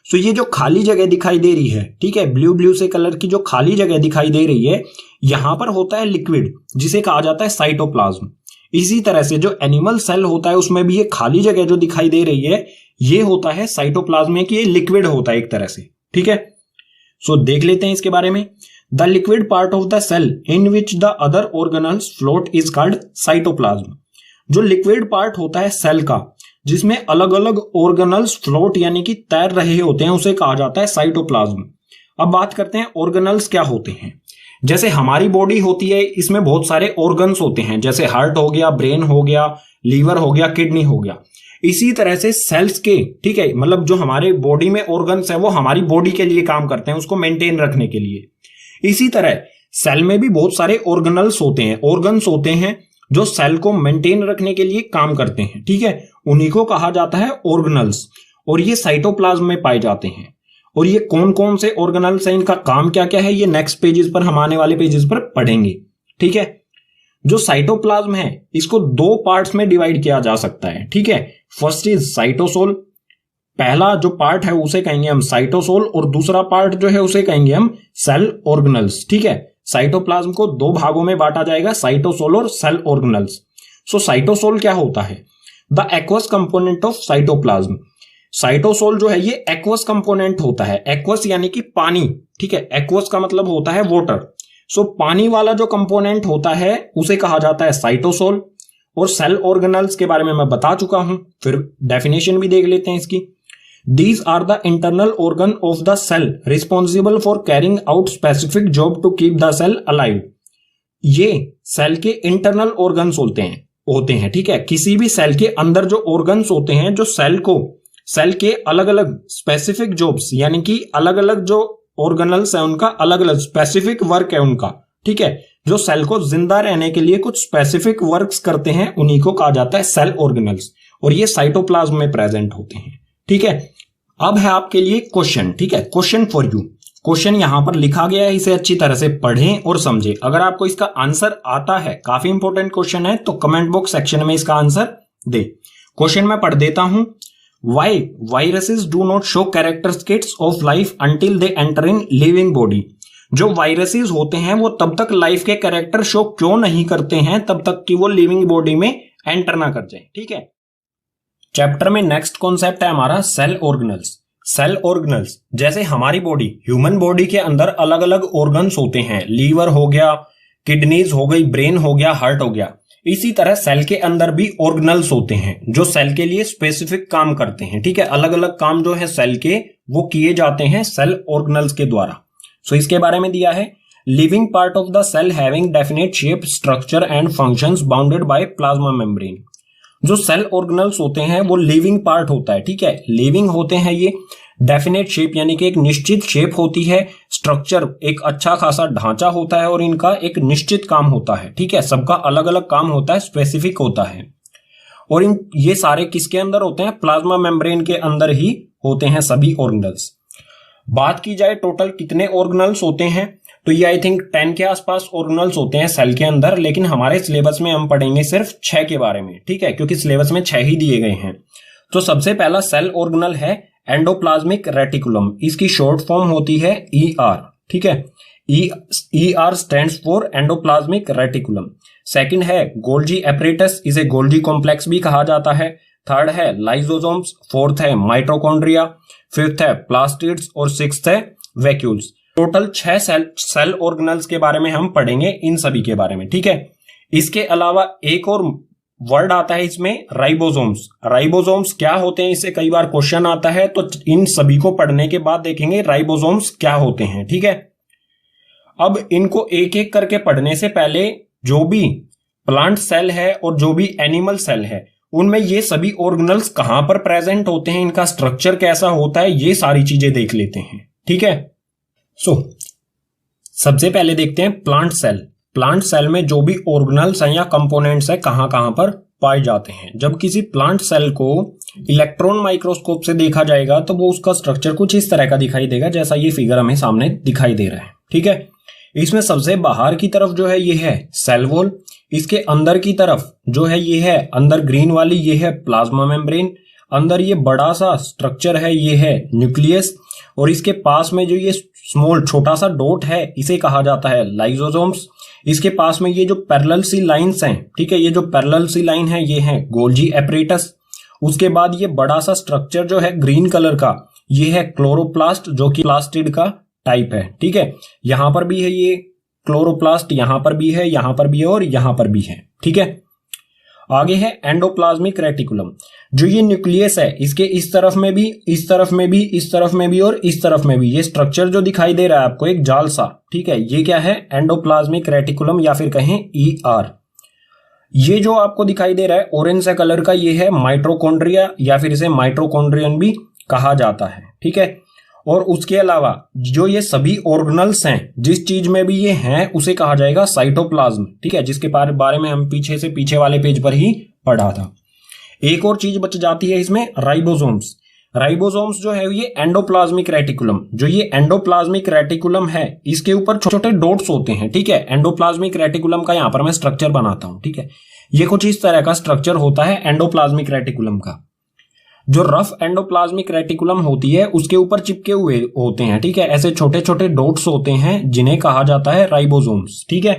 सो ये जो खाली जगह दिखाई दे रही है, ठीक है, ब्लू से कलर की जो खाली जगह दिखाई दे रही है, यहां पर होता है लिक्विड जिसे कहा जाता है साइटोप्लाज्म। इसी तरह से जो एनिमल सेल होता है उसमें भी ये खाली जगह जो दिखाई दे रही है ये होता है साइटोप्लाज्म में, कि ये लिक्विड होता है एक तरह से। ठीक है, सो देख लेते हैं इसके बारे में। The liquid part of the cell in which the other organelles float is called cytoplasm. जो लिक्विड पार्ट होता है सेल का जिसमें अलग अलग ऑर्गेनल्स फ्लोट यानी कि तैर रहे होते हैं उसे कहा जाता है साइटोप्लाज्म। अब बात करते हैं ऑर्गेनल्स क्या होते हैं। जैसे हमारी बॉडी होती है इसमें बहुत सारे ऑर्गन्स होते हैं, जैसे हार्ट हो गया, ब्रेन हो गया, लीवर हो गया, किडनी हो गया। इसी तरह से सेल्स के, ठीक है, मतलब जो हमारे बॉडी में ऑर्गन्स है वो हमारी बॉडी के लिए काम करते हैं, उसको मेंटेन रखने के लिए। इसी तरह सेल में भी बहुत सारे ऑर्गेनल्स होते हैं, ऑर्गन्स होते हैं जो सेल को मेंटेन रखने के लिए काम करते हैं। ठीक है, उन्हीं को कहा जाता है ऑर्गेनल्स, और ये साइटोप्लाज्म में पाए जाते हैं। और ये कौन कौन से ऑर्गेनल्स हैं, इनका काम क्या क्या है, ये नेक्स्ट पेजेस पर, हम आने वाले पेजेस पर पढ़ेंगे। ठीक है, जो साइटोप्लाज्म है इसको दो पार्ट्स में डिवाइड किया जा सकता है। ठीक है, फर्स्ट इज साइटोसोल। पहला जो पार्ट है उसे कहेंगे हम साइटोसोल, और दूसरा पार्ट जो है उसे कहेंगे हम सेल ऑर्गेनल्स। ठीक है, साइटोप्लाज्म को दो भागों में बांटा जाएगा, साइटोसोल और सेल ऑर्गेनल्स। सो साइटोसोल क्या होता है? The aqueous component of cytoplasm. Cytosol जो है ये एक्वस कंपोनेंट होता है। एक्वस यानी कि पानी। ठीक है, एक्वस का मतलब होता है वाटर। सो पानी वाला जो कंपोनेंट होता है उसे कहा जाता है साइटोसोल। और सेल ऑर्गेनल्स के बारे में मैं बता चुका हूं, फिर डेफिनेशन भी देख लेते हैं इसकी। These are the internal organ of the cell responsible for carrying out specific job to keep the cell alive. ये सेल के इंटरनल ऑर्गन्स होते हैं। ठीक है, किसी भी सेल के अंदर जो ऑर्गन्स होते हैं जो सेल के अलग अलग स्पेसिफिक जॉब्स, यानी कि अलग अलग जो ऑर्गेनल्स है उनका अलग अलग स्पेसिफिक वर्क है उनका, ठीक है, जो सेल को जिंदा रहने के लिए कुछ स्पेसिफिक वर्क्स करते हैं, उन्हीं को कहा जाता है सेल ऑर्गेनल्स, और ये साइटोप्लाज्म में प्रेजेंट होते हैं। ठीक है, अब है आपके लिए क्वेश्चन। ठीक है, क्वेश्चन फॉर यू, क्वेश्चन यहां पर लिखा गया है, इसे अच्छी तरह से पढ़ें और समझें। अगर आपको इसका आंसर आता है, काफी इंपॉर्टेंट क्वेश्चन है, तो कमेंट बॉक्स सेक्शन में इसका आंसर दे। क्वेश्चन मैं पढ़ देता हूं। Why viruses do not show characteristics of life until they enter in living body? जो वायरसेस होते हैं वो तब तक लाइफ के कैरेक्टर शो क्यों नहीं करते हैं, तब तक कि वो लिविंग बॉडी में एंटर ना कर जाए। ठीक है, चैप्टर में नेक्स्ट कॉन्सेप्ट है हमारा सेल ऑर्गेनल्स। सेल ऑर्गेनल्स, जैसे हमारी बॉडी, ह्यूमन बॉडी के अंदर अलग अलग ऑर्गन्स होते हैं, लीवर हो गया, किडनीज हो गई, ब्रेन हो गया, हार्ट हो गया, इसी तरह सेल के अंदर भी ऑर्गेनल्स होते हैं जो सेल के लिए स्पेसिफिक काम करते हैं। ठीक है, अलग अलग काम जो है सेल के, वो किए जाते हैं सेल ऑर्गेनल्स के द्वारा। सो इसके बारे में दिया है, living part of the cell having definite shape, structure and functions bounded by plasma membrane. जो सेल ऑर्गेनल्स होते हैं वो लिविंग पार्ट होता है। ठीक है, लिविंग होते हैं ये, डेफिनेट शेप यानी कि एक निश्चित शेप होती है, स्ट्रक्चर एक अच्छा खासा ढांचा होता है, और इनका एक निश्चित काम होता है। ठीक है, सबका अलग अलग काम होता है, स्पेसिफिक होता है, और ये सारे किसके अंदर होते हैं, प्लाज्मा मेम्ब्रेन के अंदर ही होते हैं सभी ऑर्गेनल्स। बात की जाए टोटल कितने ऑर्गेनल्स होते हैं, तो ये आई थिंक 10 के आसपास ऑर्गेनल्स होते हैं सेल के अंदर, लेकिन हमारे सिलेबस में हम पढ़ेंगे सिर्फ 6 के बारे में। ठीक है, क्योंकि सिलेबस में 6 ही दिए गए हैं। तो सबसे पहला सेल ऑर्गेनल है एंडोप्लाज्मिक रेटिकुलम, इसकी शॉर्ट फॉर्म होती है ER। ठीक है, ER stands for endoplasmic reticulum. Second है गोल्जी एपरेटस, इसे गोल्जी कॉम्प्लेक्स भी कहा जाता है। थर्ड है लाइसोसोम्स, फोर्थ है माइटोकॉन्ड्रिया, फिफ्थ है प्लास्टिड्स, और सिक्स्थ है वैक्यूल्स। टोटल 6 सेल ऑर्गेनल्स के बारे में हम पढ़ेंगे, इन सभी के बारे में। ठीक है, इसके अलावा एक और वर्ड आता है इसमें, राइबोसोम्स। राइबोसोम्स क्या होते हैं, इससे कई बार क्वेश्चन आता है, तो इन सभी को पढ़ने के बाद देखेंगे राइबोसोम्स क्या होते हैं। ठीक है, अब इनको एक एक करके पढ़ने से पहले जो भी प्लांट सेल है और जो भी एनिमल सेल है, उनमें ये सभी ऑर्गेनल्स कहां पर प्रेजेंट होते हैं, इनका स्ट्रक्चर कैसा होता है, ये सारी चीजें देख लेते हैं। ठीक है, सबसे पहले देखते हैं प्लांट सेल। प्लांट सेल में जो भी ऑर्गेनल्स हैं या कंपोनेंट्स हैं कहां कहां पर पाए जाते हैं। जब किसी प्लांट सेल को इलेक्ट्रॉन माइक्रोस्कोप से देखा जाएगा तो वो उसका स्ट्रक्चर कुछ इस तरह का दिखाई देगा, जैसा ये फिगर हमें सामने दिखाई दे रहा है। ठीक है, इसमें सबसे बाहर की तरफ जो है ये है सेल वॉल, इसके अंदर की तरफ जो है ये है, अंदर ग्रीन वाली ये है प्लाज्मा मेम्ब्रेन, अंदर ये बड़ा सा स्ट्रक्चर है ये है न्यूक्लियस, और इसके पास में जो ये स्मॉल छोटा सा डॉट है इसे कहा जाता है लाइसोसोम्स। इसके पास में ये जो पैरेलल सी लाइंस हैं, ठीक है, ये जो पैरेलल सी लाइन है ये है गोल्जी एपरेटस। उसके बाद ये बड़ा सा स्ट्रक्चर जो है ग्रीन कलर का, ये है क्लोरोप्लास्ट, जो कि प्लास्टिड का टाइप है। ठीक है, यहां पर भी है ये क्लोरोप्लास्ट, यहां पर भी है, यहां पर भी है, और यहां पर भी है। ठीक है, आगे है एंडोप्लाज्मिक रेटिकुलम। जो ये न्यूक्लियस है, इसके इस तरफ में भी, इस तरफ में भी, इस तरफ में भी, और इस तरफ में भी ये स्ट्रक्चर जो दिखाई दे रहा है आपको, एक जाल सा, ठीक है, ये क्या है, एंडोप्लाज्मिक रेटिकुलम, या फिर कहें ER। ये जो आपको दिखाई दे रहा है ऑरेंज से कलर का, ये है माइटोकॉन्ड्रिया, या फिर इसे माइटोकॉन्ड्रियन भी कहा जाता है। ठीक है, और उसके अलावा जो ये सभी ऑर्गेनल्स हैं, जिस चीज में भी ये हैं, उसे कहा जाएगा साइटोप्लाज्म। ठीक है, जिसके बारे में हम पीछे वाले पेज पर ही पढ़ा था। एक और चीज बच जाती है इसमें, राइबोसोम्स। राइबोसोम्स जो है ये एंडोप्लाज्मिक रेटिकुलम, जो ये एंडोप्लाज्मिक रेटिकुलम है, इसके ऊपर छोटे छोटे डॉट्स होते हैं। ठीक है, एंडोप्लाज्मिक रेटिकुलम का यहां पर मैं स्ट्रक्चर बनाता हूं। ठीक है, ये कुछ इस तरह का स्ट्रक्चर होता है एंडोप्लाज्मिक रेटिकुलम का। जो रफ एंडोप्लाज्मिक रेटिकुलम होती है उसके ऊपर चिपके हुए होते हैं। ठीक है, ऐसे छोटे छोटे डॉट्स होते हैं जिन्हें कहा जाता है राइबोसोम्स। ठीक है,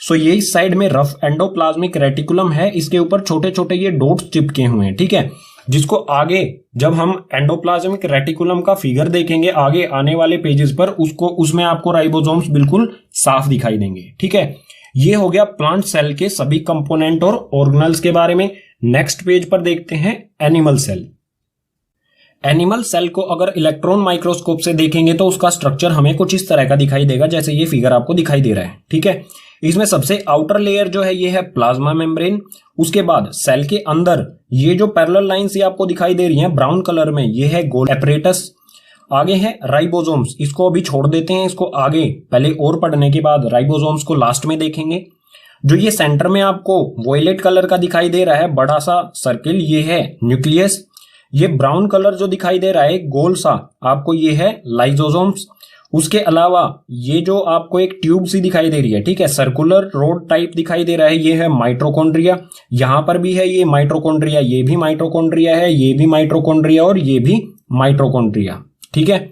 सो ये इस साइड में रफ एंडोप्लाज्मिक रेटिकुलम है, इसके ऊपर छोटे छोटे ये डॉट्स चिपके हुए हैं। ठीक है, जिसको आगे जब हम एंडोप्लाज्मिक रेटिकुलम का फिगर देखेंगे आगे आने वाले पेजेस पर, उसमें आपको राइबोसोम्स बिल्कुल साफ दिखाई देंगे। ठीक है, ये हो गया प्लांट सेल के सभी कंपोनेंट और ऑर्गेनल्स के बारे में। नेक्स्ट पेज पर देखते हैं एनिमल सेल। एनिमल सेल को अगर इलेक्ट्रॉन माइक्रोस्कोप से देखेंगे तो उसका स्ट्रक्चर हमें कुछ इस तरह का दिखाई देगा, जैसे ये फिगर आपको दिखाई दे रहा है। ठीक है, इसमें सबसे आउटर लेयर जो है ये है प्लाज्मा मेम्ब्रेन। उसके बाद सेल के अंदर ये जो पैरेलल लाइंस ये आपको दिखाई दे रही हैं ब्राउन कलर में, ये है गोल्जी एपरेटस। आगे है राइबोसोम्स, इसको अभी छोड़ देते हैं, इसको आगे पहले और पढ़ने के बाद राइबोसोम्स को लास्ट में देखेंगे। जो ये सेंटर में आपको वॉयलेट कलर का दिखाई दे रहा है बड़ा सा सर्किल, ये है न्यूक्लियस। ये ब्राउन कलर जो दिखाई दे रहा है गोल सा आपको, ये है लाइसोसोम्स। उसके अलावा ये जो आपको एक ट्यूब सी दिखाई दे रही है, ठीक है, सर्कुलर रोड टाइप दिखाई दे रहा है, ये है माइटोकॉन्ड्रिया। यहां पर भी है ये माइटोकॉन्ड्रिया, ये भी माइटोकॉन्ड्रिया है, ये भी माइटोकॉन्ड्रिया और ये भी माइटोकॉन्ड्रिया, ठीक है।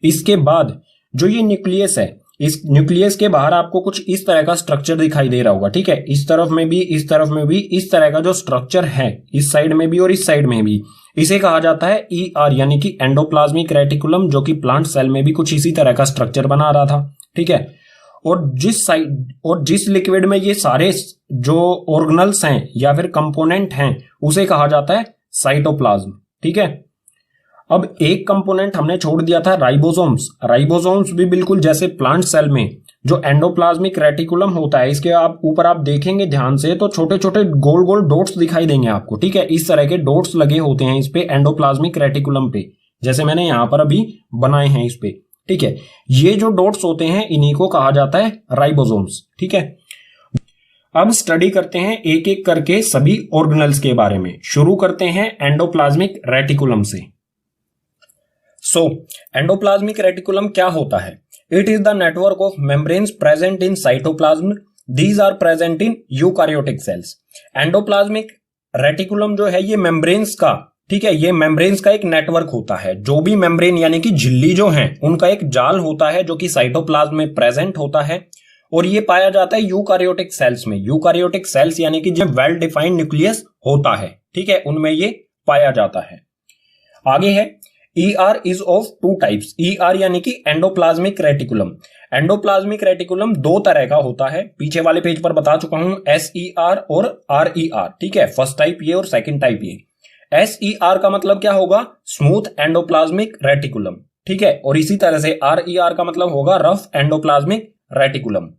इसके बाद जो ये न्यूक्लियस है, इस न्यूक्लियस के बाहर आपको कुछ इस तरह का स्ट्रक्चर दिखाई दे रहा होगा, ठीक है। इस तरफ में भी, इस तरफ में भी इस तरह का जो स्ट्रक्चर है, इस साइड में भी और इस साइड में भी, इसे कहा जाता है ER यानी कि एंडोप्लाज्मिक रेटिकुलम, जो कि प्लांट सेल में भी कुछ इसी तरह का स्ट्रक्चर बना रहा था, ठीक है। और जिस लिक्विड में ये सारे जो ऑर्गेनल्स हैं या फिर कंपोनेंट हैं उसे कहा जाता है साइटोप्लाज्म, ठीक है। अब एक कंपोनेंट हमने छोड़ दिया था राइबोसोम्स। राइबोसोम्स भी बिल्कुल जैसे प्लांट सेल में जो एंडोप्लाज्मिक रेटिकुलम होता है, इसके ऊपर आप देखेंगे ध्यान से तो छोटे छोटे गोल गोल डॉट्स दिखाई देंगे आपको, ठीक है। इस तरह के डॉट्स लगे होते हैं इस पे एंडोप्लाज्मिक रेटिकुलम पे, जैसे मैंने यहां पर अभी बनाए हैं इस पे, ठीक है। ये जो डॉट्स होते हैं इन्हीं को कहा जाता है राइबोसोम्स, ठीक है। अब स्टडी करते हैं एक एक करके सभी ऑर्गेनल्स के बारे में। शुरू करते हैं एंडोप्लाज्मिक रेटिकुलम से। एंडोप्लाज्मिक रेटिकुलम क्या होता है? It is the network of membranes present in cytoplasm. These are present in eukaryotic cells. Endoplasmic reticulum जो है ये मेम्ब्रेन्स का, ठीक है, ये मेम्ब्रेन्स का एक नेटवर्क होता है। जो भी मेम्ब्रेन यानी कि झिल्ली जो है उनका एक जाल होता है जो कि साइटोप्लाज्म में प्रेजेंट होता है, और ये पाया जाता है यूकारियोटिक सेल्स में। यूकारियोटिक सेल्स यानी कि जो वेल डिफाइंड न्यूक्लियस होता है, ठीक है, उनमें ये पाया जाता है। आगे है ER is of two types। ER यानी कि एंडोप्लाज्मिक रेटिकुलम। एंडोप्लाज्मिक रेटिकुलम दो तरह का होता है, पीछे वाले पेज पर बता चुका हूं, SER और RER, ठीक है। फर्स्ट टाइप ये और सेकंड टाइप ये। SER का मतलब क्या होगा? स्मूथ एंडोप्लाज्मिक रेटिकुलम, ठीक है, और इसी तरह से RER का मतलब होगा रफ एंडोप्लाज्मिक रेटिकुलम।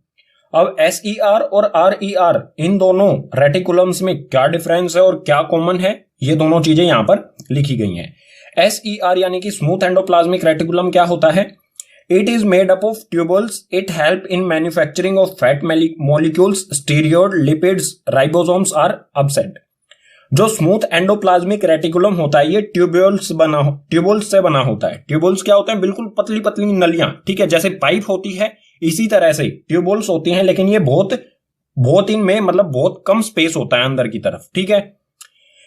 अब SER और RER इन दोनों रेटिकुलम्स में क्या डिफरेंस है और क्या कॉमन है, ये दोनों चीजें यहां पर लिखी गई हैं। SER यानी कि स्मूथ एंडोप्लाज्मिक रेटिकुलम क्या होता है? It is made up of tubules. It help in manufacturing of fat molecules, steroid, lipids, ribosomes are absent. जो स्मूथ एंडोप्लाज्मिक रेटिकुलम होता है ये ट्यूबुल्स से बना होता है। ट्यूबुल्स क्या होते हैं? बिल्कुल पतली पतली नलियां, ठीक है, जैसे पाइप होती है इसी तरह से ट्यूबुल्स होती हैं, लेकिन ये बहुत इनमें मतलब बहुत कम स्पेस होता है अंदर की तरफ, ठीक है।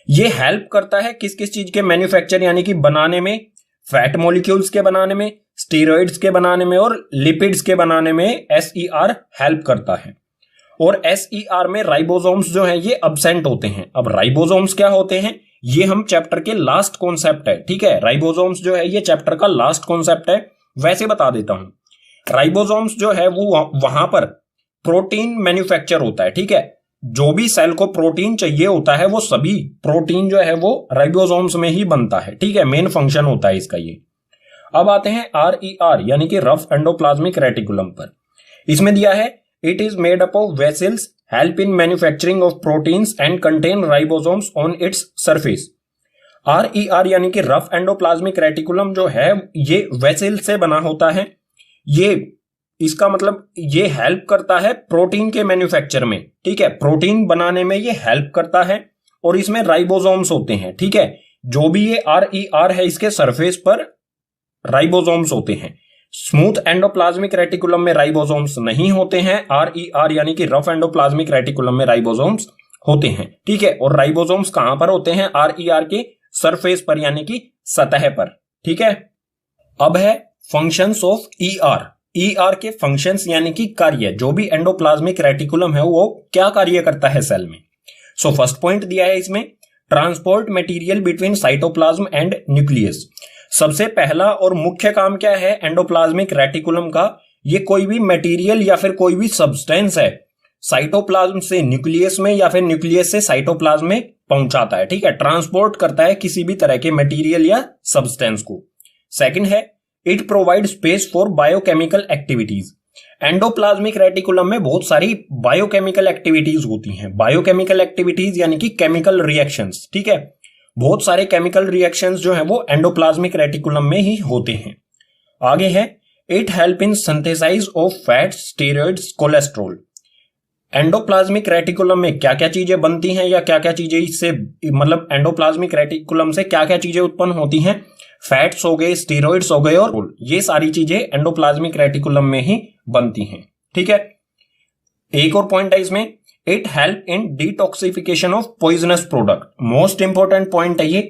ये हेल्प करता है किस किस चीज के मैन्युफैक्चर यानी कि बनाने में, फैट मॉलिक्यूल्स के बनाने में, स्टीरॉइड्स के बनाने में और लिपिड्स के बनाने में SER हेल्प करता है। और SER में राइबोसोम्स जो है ये अब्सेंट होते हैं। अब राइबोसोम्स क्या होते हैं ये हम चैप्टर के लास्ट कॉन्सेप्ट है, ठीक है। राइबोसोम्स जो है ये चैप्टर का लास्ट कॉन्सेप्ट है। वैसे बता देता हूं, राइबोसोम्स जो है वो वहां पर प्रोटीन मैन्युफैक्चर होता है, ठीक है। जो भी सेल को प्रोटीन चाहिए होता है वो सभी प्रोटीन जो है वो राइबोसोम्स में ही बनता है, ठीक है, मेन फंक्शन होता है इसका ये। अब आते हैं RER यानी कि रफ एंडोप्लाज्मिक रेटिकुलम पर। इसमें दिया है it is made up of vessels, help in manufacturing of proteins and contain ribosomes on its surface. RER यानी कि रफ एंडोप्लाज्मिक रेटिकुलम जो है ये वेसल से बना होता है। ये इसका मतलब ये हेल्प करता है प्रोटीन के मैन्युफैक्चर में, ठीक है, प्रोटीन बनाने में ये हेल्प करता है। और इसमें राइबोसोम्स होते हैं, ठीक है। जो भी ये RER है इसके सरफेस पर राइबोसोम्स होते हैं। स्मूथ एंडोप्लाज्मिक रेटिकुलम में राइबोसोम्स नहीं होते हैं। RER यानी कि रफ एंडोप्लाज्मिक रेटिकुलम में राइबोसोम्स होते हैं, ठीक है। और राइबोसोम्स कहां पर होते हैं? RER के सरफेस पर यानी कि सतह पर, ठीक है। अब है फंक्शंस ऑफ ER के फंक्शंस यानी कि कार्य। जो भी एंडोप्लाज्मिक रेटिकुलम है वो क्या कार्य करता है सेल में। फर्स्ट पॉइंट दिया है इसमें, transport material between cytoplasm and nucleus. सबसे पहला और मुख्य काम क्या है एंडोप्लाज्मिक रेटिकुलम का? ये कोई भी मटेरियल या फिर कोई भी सब्सटेंस है साइटोप्लाज्म से न्यूक्लियस में या फिर न्यूक्लियस से साइटोप्लाज्म में पहुंचाता है, ठीक है, ट्रांसपोर्ट करता है किसी भी तरह के मटेरियल या सब्सटेंस को। सेकंड है it provide space for biochemical activities. Endoplasmic reticulum में बहुत सारी बायोकेमिकल एक्टिविटीज होती हैं। बायोकेमिकल एक्टिविटीज यानी कि केमिकल रिएक्शंस, ठीक है। बहुत सारे केमिकल रिएक्शंस जो है वो एंडोप्लाज्मिक रेटिकुलम में ही होते हैं। आगे है it help in synthesise of fat, steroids, cholesterol. Endoplasmic reticulum में क्या क्या चीजें बनती हैं या क्या क्या चीजें इससे मतलब एंडोप्लाज्मिक रेटिकुलम से क्या क्या चीजें उत्पन्न होती हैं, फैट्स हो गए, स्टेरॉइड्स हो गए, और ये सारी चीजें एंडोप्लाज्मिक रेटिकुलम में ही बनती हैं। ठीक है, एक और पॉइंट है इसमें, it help in detoxification of poisonous product. Most important point है ये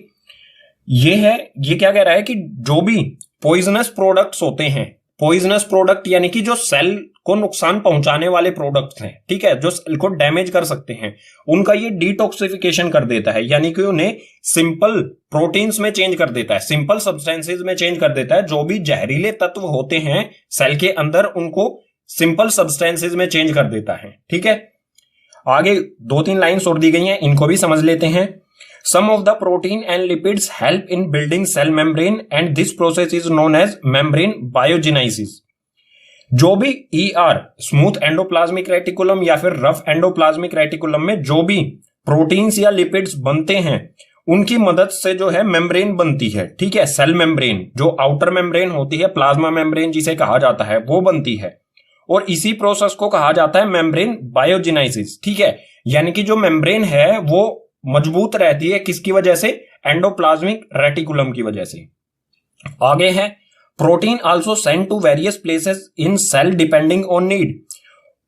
क्या कह रहा है कि जो भी पॉइजनस प्रोडक्ट्स होते हैं, पॉइजनस प्रोडक्ट यानी कि जो सेल को नुकसान पहुंचाने वाले प्रोडक्ट्स हैं, ठीक है, जो सेल को डैमेज कर सकते हैं, उनका ये डिटॉक्सिफिकेशन कर देता है, यानी कि उन्हें सिंपल प्रोटीन्स में चेंज कर देता है, सिंपल सब्सटेंसेस में चेंज कर देता है। जो भी जहरीले तत्व होते हैं सेल के अंदर उनको सिंपल सब्सटेंसेस में चेंज कर देता है। ठीक है, आगे 2-3 लाइन्स और दी गई हैं, इनको भी समझ लेते हैं। Some of the protein and lipids help in building cell membrane and this process is known as membrane biogenesis। जो भी ER स्मूथ एंडोप्लाज्मिक रेटिकुलम या फिर रफ एंडोप्लाज्मिक रेटिकुलम में जो भी प्रोटीन्स या लिपिड्स बनते हैं उनकी मदद से जो है मेम्ब्रेन बनती है। ठीक है, सेल मेम्ब्रेन, जो आउटर मेम्ब्रेन होती है, प्लाज्मा मेम्ब्रेन जिसे कहा जाता है, वो बनती है, और इसी प्रोसेस को कहा जाता है मेम्ब्रेन बायोजेनेसिस। ठीक है, यानी कि जो मेम्ब्रेन है वो मजबूत रहती है, किसकी वजह से, एंडोप्लाज्मिक रेटिकुलम की वजह से। आगे है protein also send to various places in cell depending on need.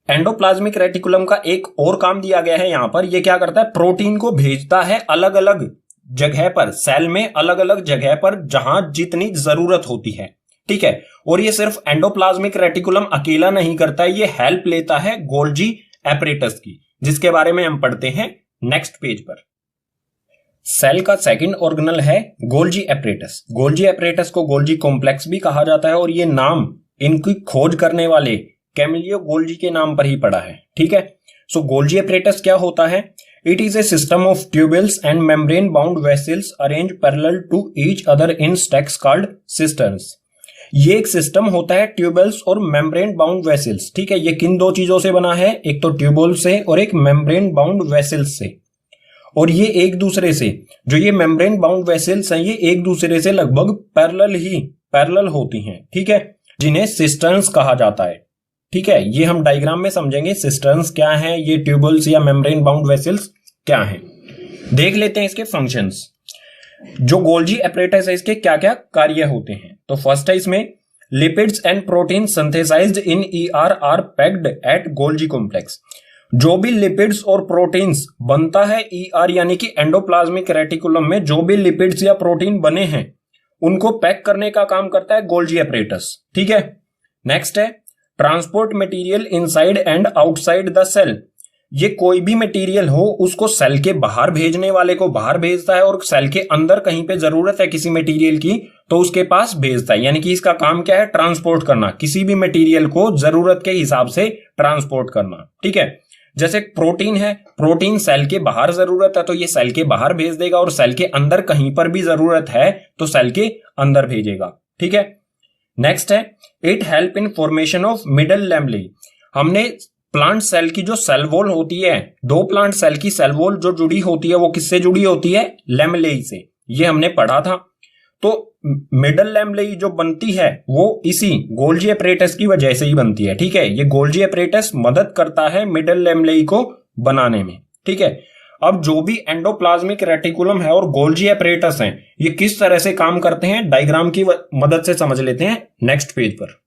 Endoplasmic reticulum का एक और काम दिया गया है यहां पर, ये क्या करता है, प्रोटीन को भेजता है अलग अलग जगह पर, सेल में अलग अलग जगह पर जहां जितनी जरूरत होती है। ठीक है, और ये सिर्फ एंडोप्लाज्मिक रेटिकुलम अकेला नहीं करता है, ये हेल्प लेता है गोल्जी एपरेटस की, जिसके बारे में हम पढ़ते हैं नेक्स्ट पेज पर। सेल का सेकंड ऑर्गेनल है गोल्जी एपरेटस। गोल्जी एपरेटस को गोल्जी कॉम्प्लेक्स भी कहा जाता है और ये नाम इनकी खोज करने वाले कैमिलियो गोल्जी के नाम पर ही पड़ा है। ठीक है, सो गोल्जी एपरेटस क्या होता है, it is a system of tubules and membrane bound vesicles arrange parallel to each other in stacks called cisterns. ये एक सिस्टम होता है ट्यूबल्स और मेम्ब्रेन बाउंड वेसल्स। ठीक है, ये किन दो चीजों से बना है, एक तो ट्यूबल से और एक मेम्ब्रेन बाउंड वेसल्स से, और ये एक दूसरे से, जो ये मेम्ब्रेन बाउंड वेसल्स हैं, ये एक दूसरे से लगभग पैरेलल होती हैं। ठीक है, जिन्हें सिस्टर्न्स कहा जाता है। ठीक है, ये हम डायग्राम में समझेंगे सिस्टर्न्स क्या है, ये ट्यूबल्स या मेम्ब्रेन बाउंड वेसल्स क्या है। देख लेते हैं इसके फंक्शंस। जो गोल्जी एपरेटस है इसके क्या क्या कार्य होते हैं, तो फर्स्ट है इसमें lipids and protein synthesised in ER are packed at Golgi complex. जो भी लिपिड्स और प्रोटीन्स बनता है ER यानी कि एंडोप्लाज्मिक रेटिकुलम में, जो भी लिपिड्स या प्रोटीन बने हैं उनको पैक करने का काम करता है गोल्जी एपरेटस। ठीक है, नेक्स्ट है transport material inside and outside the cell. ये कोई भी मटेरियल हो उसको सेल के बाहर भेजने वाले को बाहर भेजता है, और सेल के अंदर कहीं पे जरूरत है किसी मटेरियल की तो उसके पास भेजता है, यानी कि इसका काम क्या है, ट्रांसपोर्ट करना, किसी भी मटेरियल को जरूरत के हिसाब से ट्रांसपोर्ट करना। ठीक है, जैसे प्रोटीन है, प्रोटीन सेल के बाहर जरूरत है तो ये सेल के बाहर भेज देगा, और सेल के अंदर कहीं पर भी जरूरत है तो सेल के अंदर भेजेगा। ठीक है, नेक्स्ट है it help in formation of middle lamellae. हमने प्लांट सेल की जो सेल वॉल होती है, दो प्लांट सेल की सेल वॉल जो जुड़ी होती है वो किससे जुड़ी होती है, लैमेलाe से, ये हमने पढ़ा था। तो मिडल लैमेलाe जो बनती है वो इसी गोल्जी एपरेटस की वजह से ही बनती है। ठीक है, ये गोल्जी एपरेटस मदद करता है मिडल लैमेलाe को बनाने में। ठीक है, अब जो भी एंडोप्लाज्मिक रेटिकुलम है और गोल्जी एपरेटस हैं, ये किस तरह से काम करते हैं डायग्राम की मदद से समझ लेते हैं नेक्स्ट पेज पर।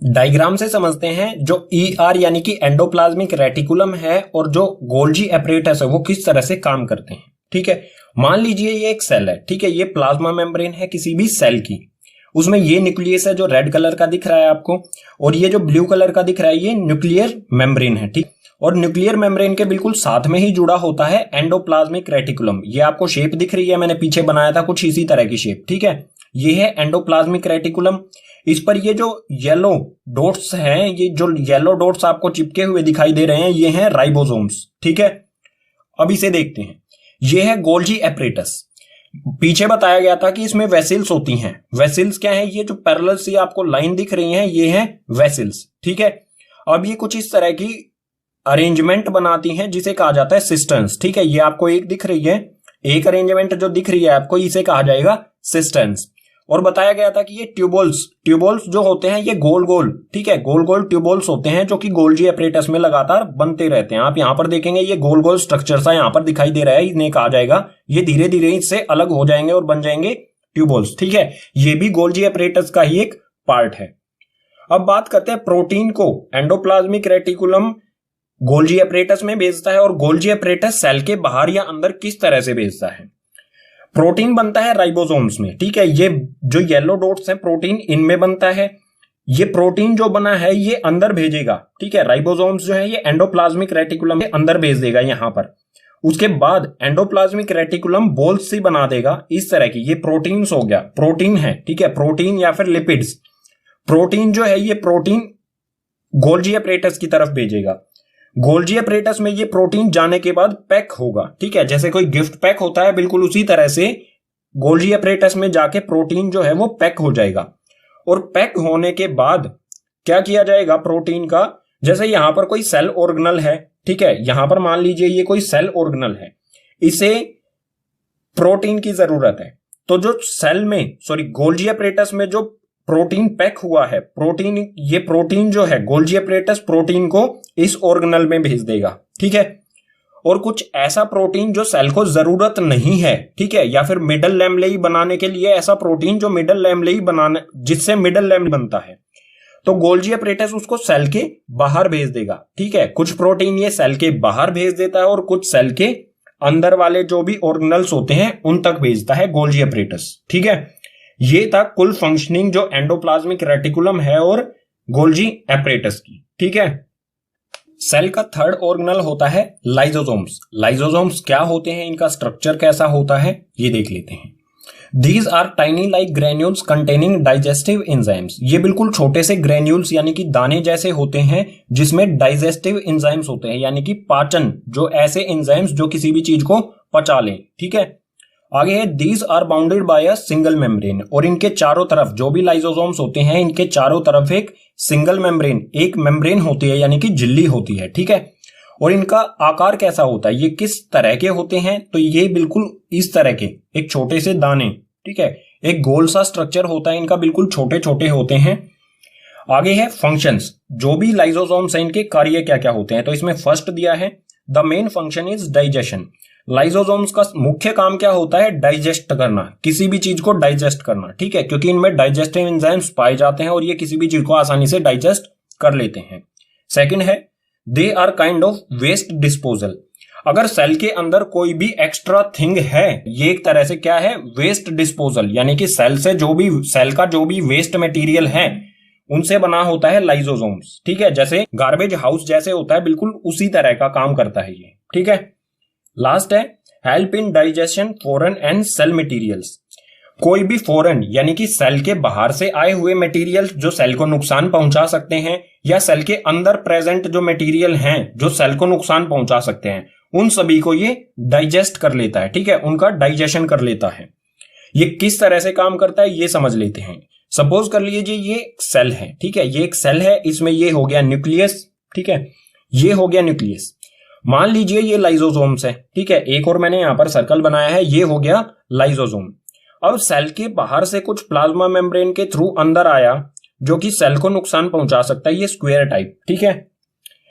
डायग्राम से समझते हैं जो ER यानी कि एंडोप्लाज्मिक रेटिकुलम है और जो गोल्जी एपरेटस है वो किस तरह से काम करते हैं। ठीक है, मान लीजिए ये एक सेल है। ठीक है, ये प्लाज्मा मेम्ब्रेन है किसी भी सेल की, उसमें ये न्यूक्लियस है जो रेड कलर का दिख रहा है आपको, और ये जो ब्लू कलर का दिख रहा है ये न्यूक्लियर मेम्ब्रेन है। ठीक, और न्यूक्लियर मेम्ब्रेन के बिल्कुल साथ में ही जुड़ा होता है एंडोप्लाज्मिक रेटिकुलम। ये आपको शेप दिख रही है, मैंने पीछे बनाया था कुछ इसी तरह की शेप। ठीक है, ये है एंडोप्लाज्मिक रेटिकुलम। इस पर ये जो येलो डॉट्स हैं, ये जो येलो डॉट्स आपको चिपके हुए दिखाई दे रहे हैं, ये हैं राइबोसोम्स। ठीक है, अब इसे देखते हैं। ये है गोल्जी एपरेटस। पीछे बताया गया था कि इसमें वेसल्स होती हैं। वेसल्स क्या है, ये जो पैरेलल सी आपको लाइन दिख रही हैं ये हैं वेसल्स। ठीक है, अब ये कुछ इस तरह की अरेंजमेंट बनाती हैं जिसे कहा जाता है सिस्टर्न्स। ठीक है, ये आपको एक दिख रही है, एक अरेंजमेंट जो दिख रही है आपको इसे कहा जाएगा सिस्टर्न्स। और बताया गया था कि ये ट्यूबोल्स जो होते हैं ये गोल गोल, ठीक है, गोल गोल ट्यूबोल्स होते हैं जो कि गोल्जी एपरेटस में लगातार बनते रहते हैं। आप यहां पर देखेंगे ये गोल गोल स्ट्रक्चर सा यहां पर दिखाई दे रहा है, इन्हें कहा जाएगा, ये धीरे धीरे इससे अलग हो जाएंगे और बन जाएंगे ट्यूबोल्स, ठीक है। ये भी गोल्जी एपरेटस का ही एक पार्ट है। अब बात करते हैं प्रोटीन को एंडोप्लाज्मिक रेटिकुलम गोल्जी एपरेटस में भेजता है और गोल्जी एपरेटस सेल के बाहर या अंदर किस तरह से भेजता है। प्रोटीन बनता है राइबोसोम्स में, ठीक है, ये जो येलो डॉट्स हैं प्रोटीन इनमें बनता है। ये प्रोटीन जो बना है ये अंदर भेजेगा, ठीक है, राइबोसोम्स जो है ये एंडोप्लाज्मिक रेटिकुलम के अंदर भेज देगा यहां पर। उसके बाद एंडोप्लाज्मिक रेटिकुलम बॉल्स सी बना देगा इस तरह की, ये प्रोटीन्स हो गया, प्रोटीन है, ठीक है, प्रोटीन या फिर लिपिड्स। प्रोटीन जो है ये प्रोटीन गोल्जी एपरेटस की तरफ भेजेगा। गोल्जी एपरेटस में ये प्रोटीन जाने के बाद पैक होगा, ठीक है, जैसे कोई गिफ्ट पैक होता है बिल्कुल उसी तरह से गोल्जी एपरेटस में जाके प्रोटीन जो है वो पैक हो जाएगा। और पैक होने के बाद क्या किया जाएगा प्रोटीन का, जैसे यहां पर कोई सेल ऑर्गेनल है, ठीक है, यहां पर मान लीजिए ये कोई सेल ऑर्गेनल है, इसे प्रोटीन की जरूरत है। तो जो सेल में गोल्जी एपरेटस में जो प्रोटीन पैक हुआ है, ये प्रोटीन जो है गोल्जी एपरेटस प्रोटीन को इस ऑर्गेनल में भेज देगा, ठीक है। और कुछ ऐसा प्रोटीन जो सेल को जरूरत नहीं है, ठीक है, या फिर मिडल लैमेलाई बनाने के लिए ऐसा प्रोटीन जो मिडल लैमेलाई बनाने जिससे मिडल लैमेला बनता है, तो गोल्जी एपरेटस उसको सेल के बाहर भेज देगा, ठीक है। कुछ प्रोटीन ये सेल के बाहर भेज देता है और कुछ सेल के अंदर वाले जो भी ऑर्गेनल्स होते हैं उन तक भेजता है गोल्जी एपरेटस, ठीक है। ये था कुल फंक्शनिंग जो एंडोप्लाज्मिक रेटिकुलम है और गोल्जी एपरेटस की, ठीक है। सेल का थर्ड ऑर्गेनल होता है लाइसोसोम्स। लाइसोसोम्स क्या होते हैं, इनका स्ट्रक्चर कैसा होता है ये देख लेते हैं। These are tiny like granules containing digestive enzymes. ये बिल्कुल छोटे से ग्रेन्यूल्स यानी कि दाने जैसे होते हैं जिसमें डाइजेस्टिव एंजाइम्स होते हैं, यानी कि पाचन, जो ऐसे एंजाइम्स जो किसी भी चीज को पचा लें, ठीक है। आगे है these are bounded by a single membrane. और इनके चारों तरफ जो भी लाइसोसोम्स होते हैं इनके चारों तरफ एक सिंगल मेम्ब्रेन, एक मेम्ब्रेन होती है यानी कि झिल्ली होती है, ठीक है। और इनका आकार कैसा होता है, ये किस तरह के होते हैं, तो ये बिल्कुल इस तरह के एक छोटे से दाने, ठीक है, एक गोल सा स्ट्रक्चर होता है इनका, बिल्कुल छोटे छोटे होते हैं। आगे है फंक्शंस, जो भी लाइसोसोम्स हैं इनके कार्य क्या क्या होते हैं, तो इसमें फर्स्ट दिया है the main function is digestion. Lysosomes का मुख्य काम क्या होता है, डाइजेस्ट करना, किसी भी चीज को डाइजेस्ट करना, ठीक है, क्योंकि इनमें डाइजेस्टिव एंजाइम्स पाए जाते हैं और ये किसी भी चीज को आसानी से डाइजेस्ट कर लेते हैं। सेकंड है they are kind of waste disposal. अगर सेल के अंदर कोई भी एक्स्ट्रा थिंग है, ये एक तरह से क्या है, वेस्ट डिस्पोजल, यानी कि सेल का जो भी वेस्ट मटेरियल है उनसे बना होता है लाइसोसोम्स, ठीक है, जैसे गार्बेज हाउस जैसे होता है बिल्कुल उसी तरह का काम करता है ये, ठीक है। लास्ट है help in digestion foreign and cell materials. कोई भी फॉरेन यानी कि सेल के बाहर से आए हुए मटेरियल जो सेल को नुकसान पहुंचा सकते हैं, या सेल के अंदर प्रेजेंट जो मटेरियल हैं जो सेल को नुकसान पहुंचा सकते हैं, उन सभी को ये डाइजेस्ट कर लेता है, ठीक है, उनका डाइजेशन कर लेता है। ये किस तरह से काम करता है ये समझ लेते हैं। सपोज कर लीजिए ये सेल है, ठीक है, ये एक सेल है, इसमें ये हो गया न्यूक्लियस, ठीक है, ये हो गया न्यूक्लियस। मान लीजिए ये लाइसोसोम्स है, ठीक है, एक और मैंने यहां पर सर्कल बनाया है, ये हो गया लाइसोसोम। अब सेल के बाहर से कुछ प्लाज्मा मेम्ब्रेन के थ्रू अंदर आया जो कि सेल को नुकसान पहुंचा सकता है, ये स्क्वायर टाइप, ठीक है,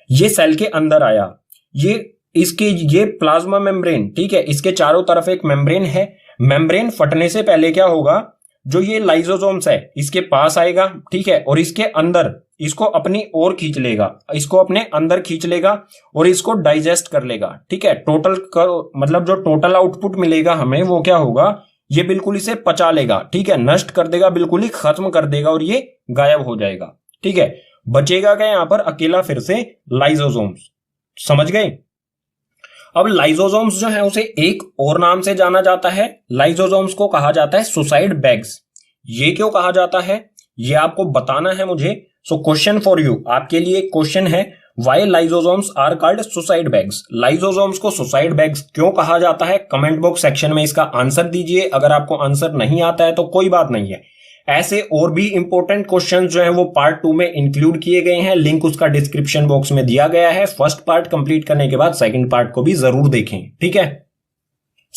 ये सेल के अंदर आया, ये प्लाज्मा मेम्ब्रेन, ठीक है, इसके चारों तरफ एक मेम्ब्रेन है। मेम्ब्रेन फटने से पहले क्या होगा, जो ये लाइसोसोम्स है इसके पास आएगा, ठीक है, और इसके अंदर इसको अपनी ओर खींच लेगा, इसको अपने अंदर खींच लेगा और इसको डाइजेस्ट कर लेगा, ठीक है। मतलब जो टोटल आउटपुट मिलेगा हमें वो क्या होगा, ये बिल्कुल इसे पचा लेगा, ठीक है, नष्ट कर देगा, बिल्कुल ही खत्म कर देगा और ये गायब हो जाएगा, ठीक है। बचेगा क्या यहां पर, अकेला फिर से लाइसोसोम्स, समझ गए। अब लाइसोसोम्स जो है उसे एक और नाम से जाना जाता है, लाइसोसोम्स को कहा जाता है सुसाइड बैग्स। ये क्यों कहा जाता है ये आपको बताना है मुझे। सो क्वेश्चन फॉर यू, आपके लिए एक क्वेश्चन है, why lysosomes are called suicide bags. Lysosomes को सुसाइड बैग्स क्यों कहा जाता है, कमेंट बॉक्स सेक्शन में इसका आंसर दीजिए। अगर आपको आंसर नहीं आता है तो कोई बात नहीं है, ऐसे और भी इंपॉर्टेंट क्वेश्चन जो है वो पार्ट 2 में इंक्लूड किए गए हैं, लिंक उसका डिस्क्रिप्शन बॉक्स में दिया गया है। फर्स्ट पार्ट कंप्लीट करने के बाद सेकंड पार्ट को भी जरूर देखें, ठीक है।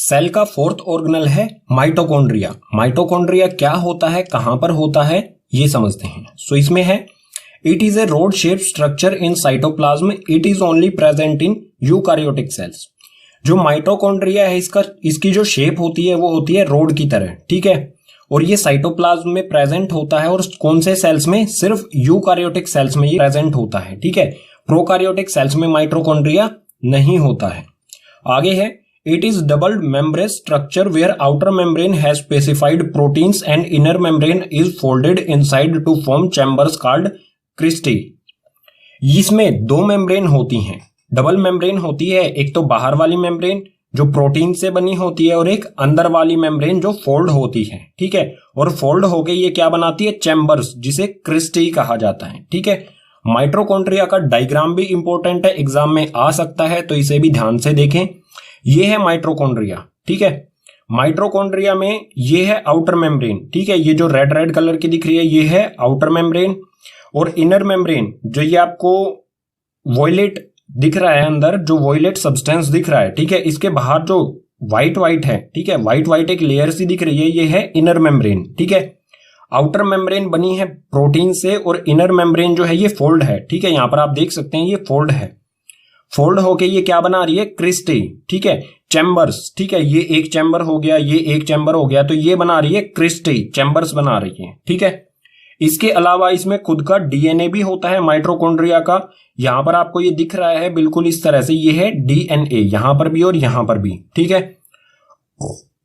सेल का फोर्थ ऑर्गेनल है माइटोकॉन्ड्रिया। माइटोकॉन्ड्रिया क्या होता है, कहां पर होता है, ये समझते हैं। सो इसमें है it is a rod shape structure in cytoplasm, it is only present in eukaryotic cells. जो माइटोकॉन्ड्रिया है इसकी जो शेप होती है वो होती है रोड की तरह, ठीक है, और ये साइटोप्लाज्म में प्रेजेंट होता है। और कौन से सेल्स में, सिर्फ यूकारियोटिक सेल्स में ये प्रेजेंट होता है, ठीक है। प्रोकारियोटिक सेल्स में माइटोकॉन्ड्रिया नहीं होता है। आगे है it is double membrane structure where outer membrane has specified proteins and inner membrane is folded inside to form chambers called cristae. इसमें दो मेम्ब्रेन होती हैं, डबल मेम्ब्रेन होती है, एक तो बाहर वाली मेम्ब्रेन जो प्रोटीन से बनी होती है और एक अंदर वाली मेम्ब्रेन जो फोल्ड होती है, ठीक है। और फोल्ड होके ये क्या बनाती है, चैम्बर्स, जिसे क्रिस्टी कहा जाता है, ठीक है। माइटोकॉन्ड्रिया का डायग्राम भी इंपॉर्टेंट है, एग्जाम में आ सकता है, तो इसे भी ध्यान से देखें। ये है माइटोकॉन्ड्रिया, ठीक है। माइटोकॉन्ड्रिया में ये है आउटर मेम्ब्रेन, ठीक है, ये जो रेड रेड कलर की दिख रही है ये है आउटर मेम्ब्रेन। और इनर मेम्ब्रेन जो ये आपको वॉयलेट दिख रहा है, अंदर जो वॉयलेट सब्सटेंस दिख रहा है, ठीक है, इसके बाहर जो व्हाइट व्हाइट है, ठीक है, व्हाइट व्हाइट एक लेयर सी दिख रही है, ये है इनर मेम्ब्रेन, ठीक है। आउटर मेम्ब्रेन बनी है प्रोटीन से और इनर मेम्ब्रेन जो है ये फोल्ड है, ठीक है, यहां पर आप देख सकते हैं ये फोल्ड है। फोल्ड होके ये क्या बना रही है, क्रिस्टी, ठीक है, चैम्बर्स, ठीक है, ये एक चैम्बर हो गया, ये एक चैम्बर हो गया, तो ये बना रही है क्रिस्टी, चैम्बर्स बना रही है, ठीक है। इसके अलावा इसमें खुद का डीएनए भी होता है माइटोकॉन्ड्रिया का। यहां पर आपको ये दिख रहा है बिल्कुल इस तरह से, ये है डीएनए, यहां पर भी और यहां पर भी, ठीक है।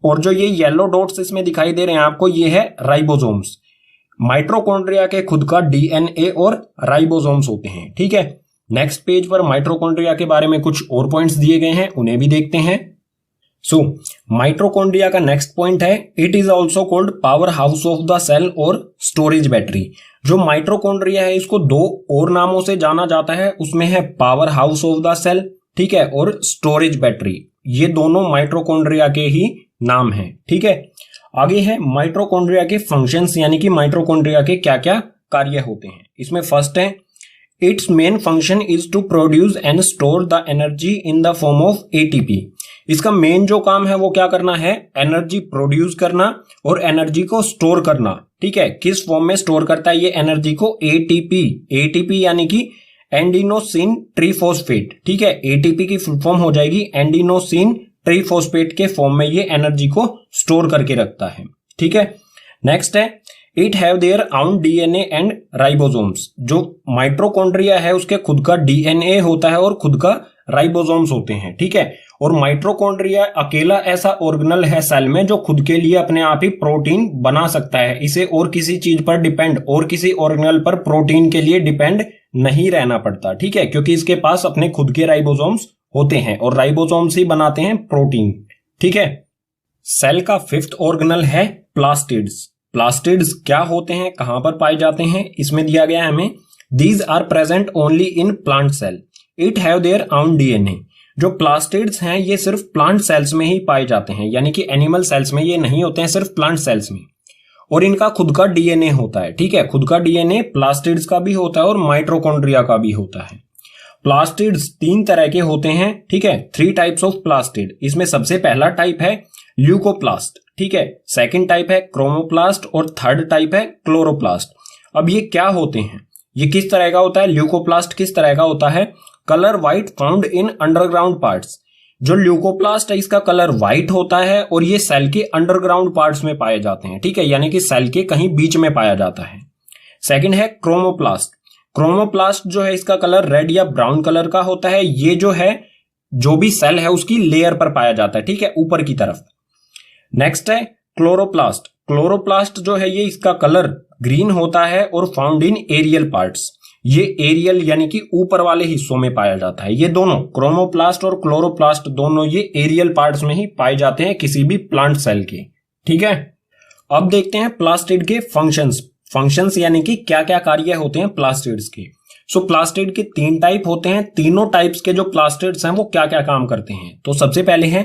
और जो ये येलो डॉट्स इसमें दिखाई दे रहे हैं आपको, ये है राइबोसोम्स। माइटोकॉन्ड्रिया के खुद का डीएनए और राइबोसोम्स होते हैं, ठीक है। नेक्स्ट पेज पर माइटोकॉन्ड्रिया के बारे में कुछ और पॉइंट्स दिए गए हैं, उन्हें भी देखते हैं। सो माइटोकॉन्ड्रिया का नेक्स्ट पॉइंट है it is also called power house of the cell और स्टोरेज बैटरी। जो माइटोकॉन्ड्रिया है इसको दो और नामों से जाना जाता है, उसमें है power house of the cell, ठीक है, और स्टोरेज बैटरी। ये दोनों माइटोकॉन्ड्रिया के ही नाम हैं, ठीक है। आगे है माइटोकॉन्ड्रिया के फंक्शंस, यानी कि माइटोकॉन्ड्रिया के क्या क्या कार्य होते हैं। इसमें फर्स्ट है its main function is to produce and store the energy in the form of ATP. इसका मेन जो काम है वो क्या करना है, एनर्जी प्रोड्यूस करना और एनर्जी को स्टोर करना, ठीक है। किस फॉर्म में स्टोर करता है ये एनर्जी को, एटीपी। एटीपी यानी कि एंडिनोसिन ट्रीफॉस्फेट, ठीक है, एटीपी की फुल फॉर्म हो जाएगी एंडिनोसिन ट्रीफॉस्फेट के फॉर्म में ये एनर्जी को स्टोर करके रखता है, ठीक है। नेक्स्ट है it have their own DNA and ribosomes. जो माइटोकॉन्ड्रिया है उसके खुद का डीएनए होता है और खुद का राइबोसोम्स होते हैं, ठीक है। और माइटोकॉन्ड्रिया अकेला ऐसा ऑर्गेनल है सेल में जो खुद के लिए अपने आप ही प्रोटीन बना सकता है। इसे और किसी चीज पर डिपेंड, और किसी ऑर्गेनल पर प्रोटीन के लिए डिपेंड नहीं रहना पड़ता, ठीक है, क्योंकि इसके पास अपने खुद के राइबोसोम्स होते हैं और राइबोसोम्स ही बनाते हैं प्रोटीन, ठीक है। सेल का फिफ्थ ऑर्गेनल है प्लास्टिड्स। प्लास्टिड्स क्या होते हैं, कहां पर पाए जाते हैं, इसमें दिया गया है हमें these are present only in plant cell, it have their own DNA. जो प्लास्टिड्स हैं ये सिर्फ प्लांट सेल्स में ही पाए जाते हैं, यानी कि एनिमल सेल्स में ये नहीं होते हैं, सिर्फ प्लांट सेल्स में। और इनका खुद का डीएनए होता है, ठीक है, खुद का डीएनए प्लास्टिड्स का भी होता है और माइटोकॉन्ड्रिया का भी होता है। प्लास्टिड्स तीन तरह के होते हैं, ठीक है, 3 टाइप्स ऑफ प्लास्टिड। इसमें सबसे पहला टाइप है ल्यूकोप्लास्ट, ठीक है, सेकंड टाइप है क्रोमोप्लास्ट और थर्ड टाइप है क्लोरोप्लास्ट। अब ये क्या होते हैं, ये किस तरह का होता है, ल्यूकोप्लास्ट किस तरह का होता है, colour white found in underground parts. जो ल्यूकोप्लास्ट है इसका कलर व्हाइट होता है और ये सेल के अंडरग्राउंड पार्ट्स में पाए जाते हैं, ठीक है, यानी कि सेल के कहीं बीच में पाया जाता है। सेकंड है क्रोमोप्लास्ट। क्रोमोप्लास्ट जो है इसका कलर रेड या ब्राउन कलर का होता है। ये जो है जो भी सेल है उसकी लेयर पर पाया जाता है, ठीक है, ऊपर की तरफ। नेक्स्ट है क्लोरोप्लास्ट। क्लोरोप्लास्ट जो है ये इसका कलर ग्रीन होता है और फाउंड इन एरियल पार्ट्स। ये एरियल यानी कि ऊपर वाले हिस्सों में पाया जाता है। ये दोनों क्रोमोप्लास्ट और क्लोरोप्लास्ट दोनों ये एरियल पार्ट्स में ही पाए जाते हैं किसी भी प्लांट सेल के, ठीक है। अब देखते हैं प्लास्टिड के फंक्शंस। फंक्शंस यानी कि क्या क्या कार्य होते हैं प्लास्टिड्स के। सो प्लास्टिड के 3 टाइप होते हैं। तीनों टाइप्स के जो प्लास्टिड्स हैं वो क्या क्या काम करते हैं, तो सबसे पहले है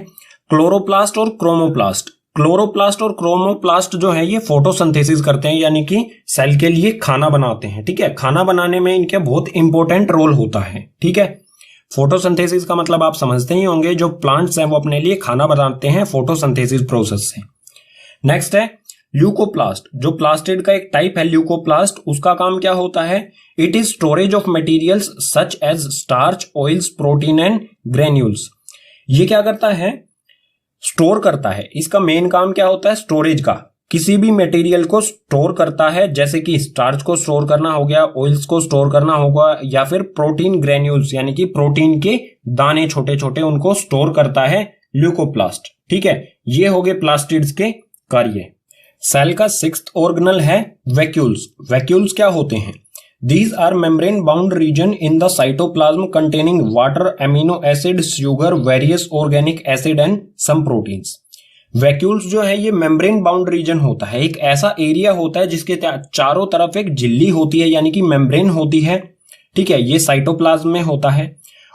क्लोरोप्लास्ट और क्रोमोप्लास्ट। क्लोरोप्लास्ट और क्रोमोप्लास्ट जो है ये फोटोसिंथेसिस करते हैं, यानी कि सेल के लिए खाना बनाते हैं, ठीक है। खाना बनाने में इनका बहुत इंपॉर्टेंट रोल होता है, ठीक है। फोटोसिंथेसिस का मतलब आप समझते ही होंगे, जो प्लांट्स हैं वो अपने लिए खाना बनाते हैं फोटोसिंथेसिस प्रोसेस से। नेक्स्ट है ल्यूकोप्लास्ट, जो प्लास्टिड का एक टाइप है ल्यूकोप्लास्ट, उसका काम क्या होता है? It is storage of materials such as starch, oils, protein and granules. ये क्या करता है? स्टोर करता है। इसका मेन काम क्या होता है? स्टोरेज का। किसी भी मटेरियल को स्टोर करता है, जैसे कि स्टार्च को स्टोर करना हो गया, ऑयल्स को स्टोर करना होगा, या फिर प्रोटीन ग्रेन्यूल्स यानी कि प्रोटीन के दाने छोटे छोटे, उनको स्टोर करता है ल्यूकोप्लास्ट। ठीक है, ये हो गए प्लास्टिड्स के कार्य। सेल का सिक्स्थ ऑर्गेनल है वैक्यूल्स। वैक्यूल्स क्या होते हैं? These are membrane bound region in the cytoplasm containing water, amino acid, sugar, various organic acid and some proteins. Vacuoles जो है ये मेम्ब्रेन बाउंड रीजन होता है, एक ऐसा एरिया होता है जिसके चारों तरफ एक झिल्ली होती है यानी कि मेम्ब्रेन होती है। ठीक है, ये साइटोप्लाज्म में होता है।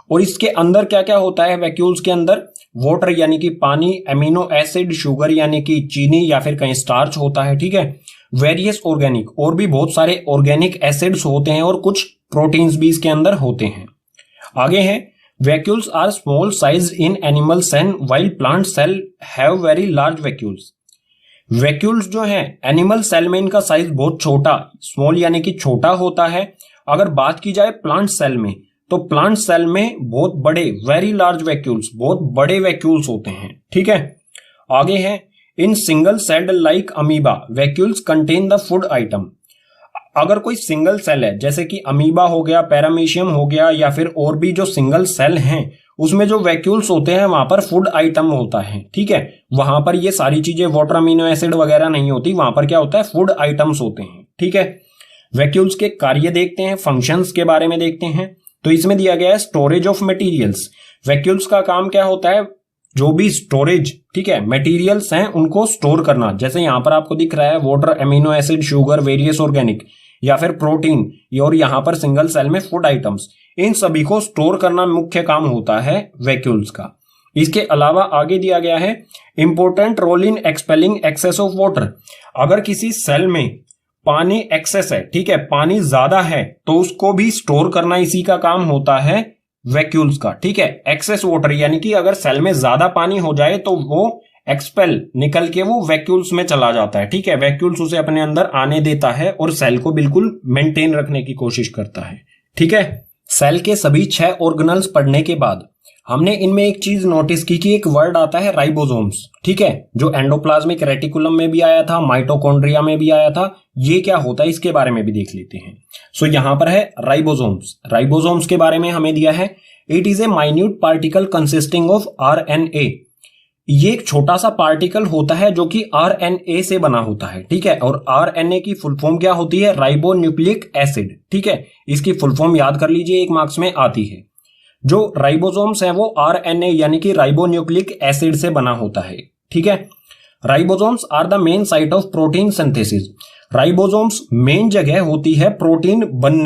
और इसके अंदर क्या क्या होता है? वैक्यूल्स के अंदर वाटर यानी कि पानी, एमिनो एसिड, शुगर यानी कि चीनी या फिर कहीं स्टार्च होता है। ठीक है, वेरियस ऑर्गेनिक, और भी बहुत सारे ऑर्गेनिक एसिड्स होते हैं, और कुछ प्रोटीन्स भी इसके अंदर होते हैं। आगे है vacuoles are small size in animal cell while plant cell have very large vacuoles. Vacuoles जो है एनिमल सेल में इनका साइज बहुत छोटा, स्मॉल यानी कि छोटा होता है। अगर बात की जाए प्लांट सेल में, तो प्लांट सेल में बहुत बड़े, वेरी लार्ज वैक्यूल्स, बहुत बड़े वैक्यूल्स होते हैं। ठीक है, आगे है in single celled like amoeba vacuoles contain the food item. अगर कोई सिंगल सेल है, जैसे कि अमीबा हो गया, पैरामीशियम हो गया, या फिर और भी जो सिंगल सेल हैं, उसमें जो वैक्यूल्स होते हैं वहां पर फूड आइटम होता है। ठीक है, वहां पर ये सारी चीजें वाटर, अमीनो एसिड वगैरह नहीं होती, वहां पर क्या होता है? फूड आइटम्स होते हैं। ठीक है, वैक्यूल्स के कार्य देखते हैं, फंक्शंस के बारे में देखते हैं। तो इसमें दिया गया है स्टोरेज ऑफ मटेरियल्स। वैक्यूल्स का काम क्या होता है? जो भी स्टोरेज, ठीक है, मटेरियल्स हैं उनको स्टोर करना। जैसे यहां पर आपको दिख रहा है water, amino acid, sugar, various organic या फिर प्रोटीन, और यहां पर सिंगल सेल में फूड आइटम्स, इन सभी को स्टोर करना मुख्य काम होता है वैक्यूल्स का। इसके अलावा आगे दिया गया है important role in expelling excess of water. अगर किसी सेल में पानी एक्सेस है, ठीक है, पानी ज्यादा है, तो उसको भी स्टोर करना इसी का काम होता है वैक्यूल्स का। ठीक है, एक्सेस वाटर यानी कि अगर सेल में ज्यादा पानी हो जाए तो वो एक्सपेल, निकल के वो वैक्यूल्स में चला जाता है। ठीक है, वैक्यूल्स उसे अपने अंदर आने देता है और सेल को बिल्कुल मेंटेन रखने की कोशिश करता है। ठीक है, सेल के सभी 6 ऑर्गेनल्स पढ़ने के बाद हमने इनमें एक चीज नोटिस की कि एक वर्ड आता है राइबोसोम्स। ठीक है, जो एंडोप्लाज्मिक रेटिकुलम में भी आया था, माइटोकॉन्ड्रिया में भी आया था। ये क्या होता है इसके बारे में भी देख लेते हैं। सो यहां पर है राइबोसोम्स। राइबोसोम्स के बारे में हमें दिया है it is A minute particle consisting of RNA. ये एक छोटा सा पार्टिकल होता है जो कि आरएनए से बना होता है। ठीक है, और आरएनए की फुल फॉर्म क्या होती है? Ribonucleic acid. ठीक है, इसकी फुल फॉर्म याद कर लीजिए, 1 मार्क्स में आती है। जो राइबोसोम्स है वो आरएनए यानी कि राइबोन्यूक्लिक एसिड से बना होता है। ठीक है, ribosomes are the main site of protein synthesis. Ribosomes main जगह होती है प्रोटीन बनने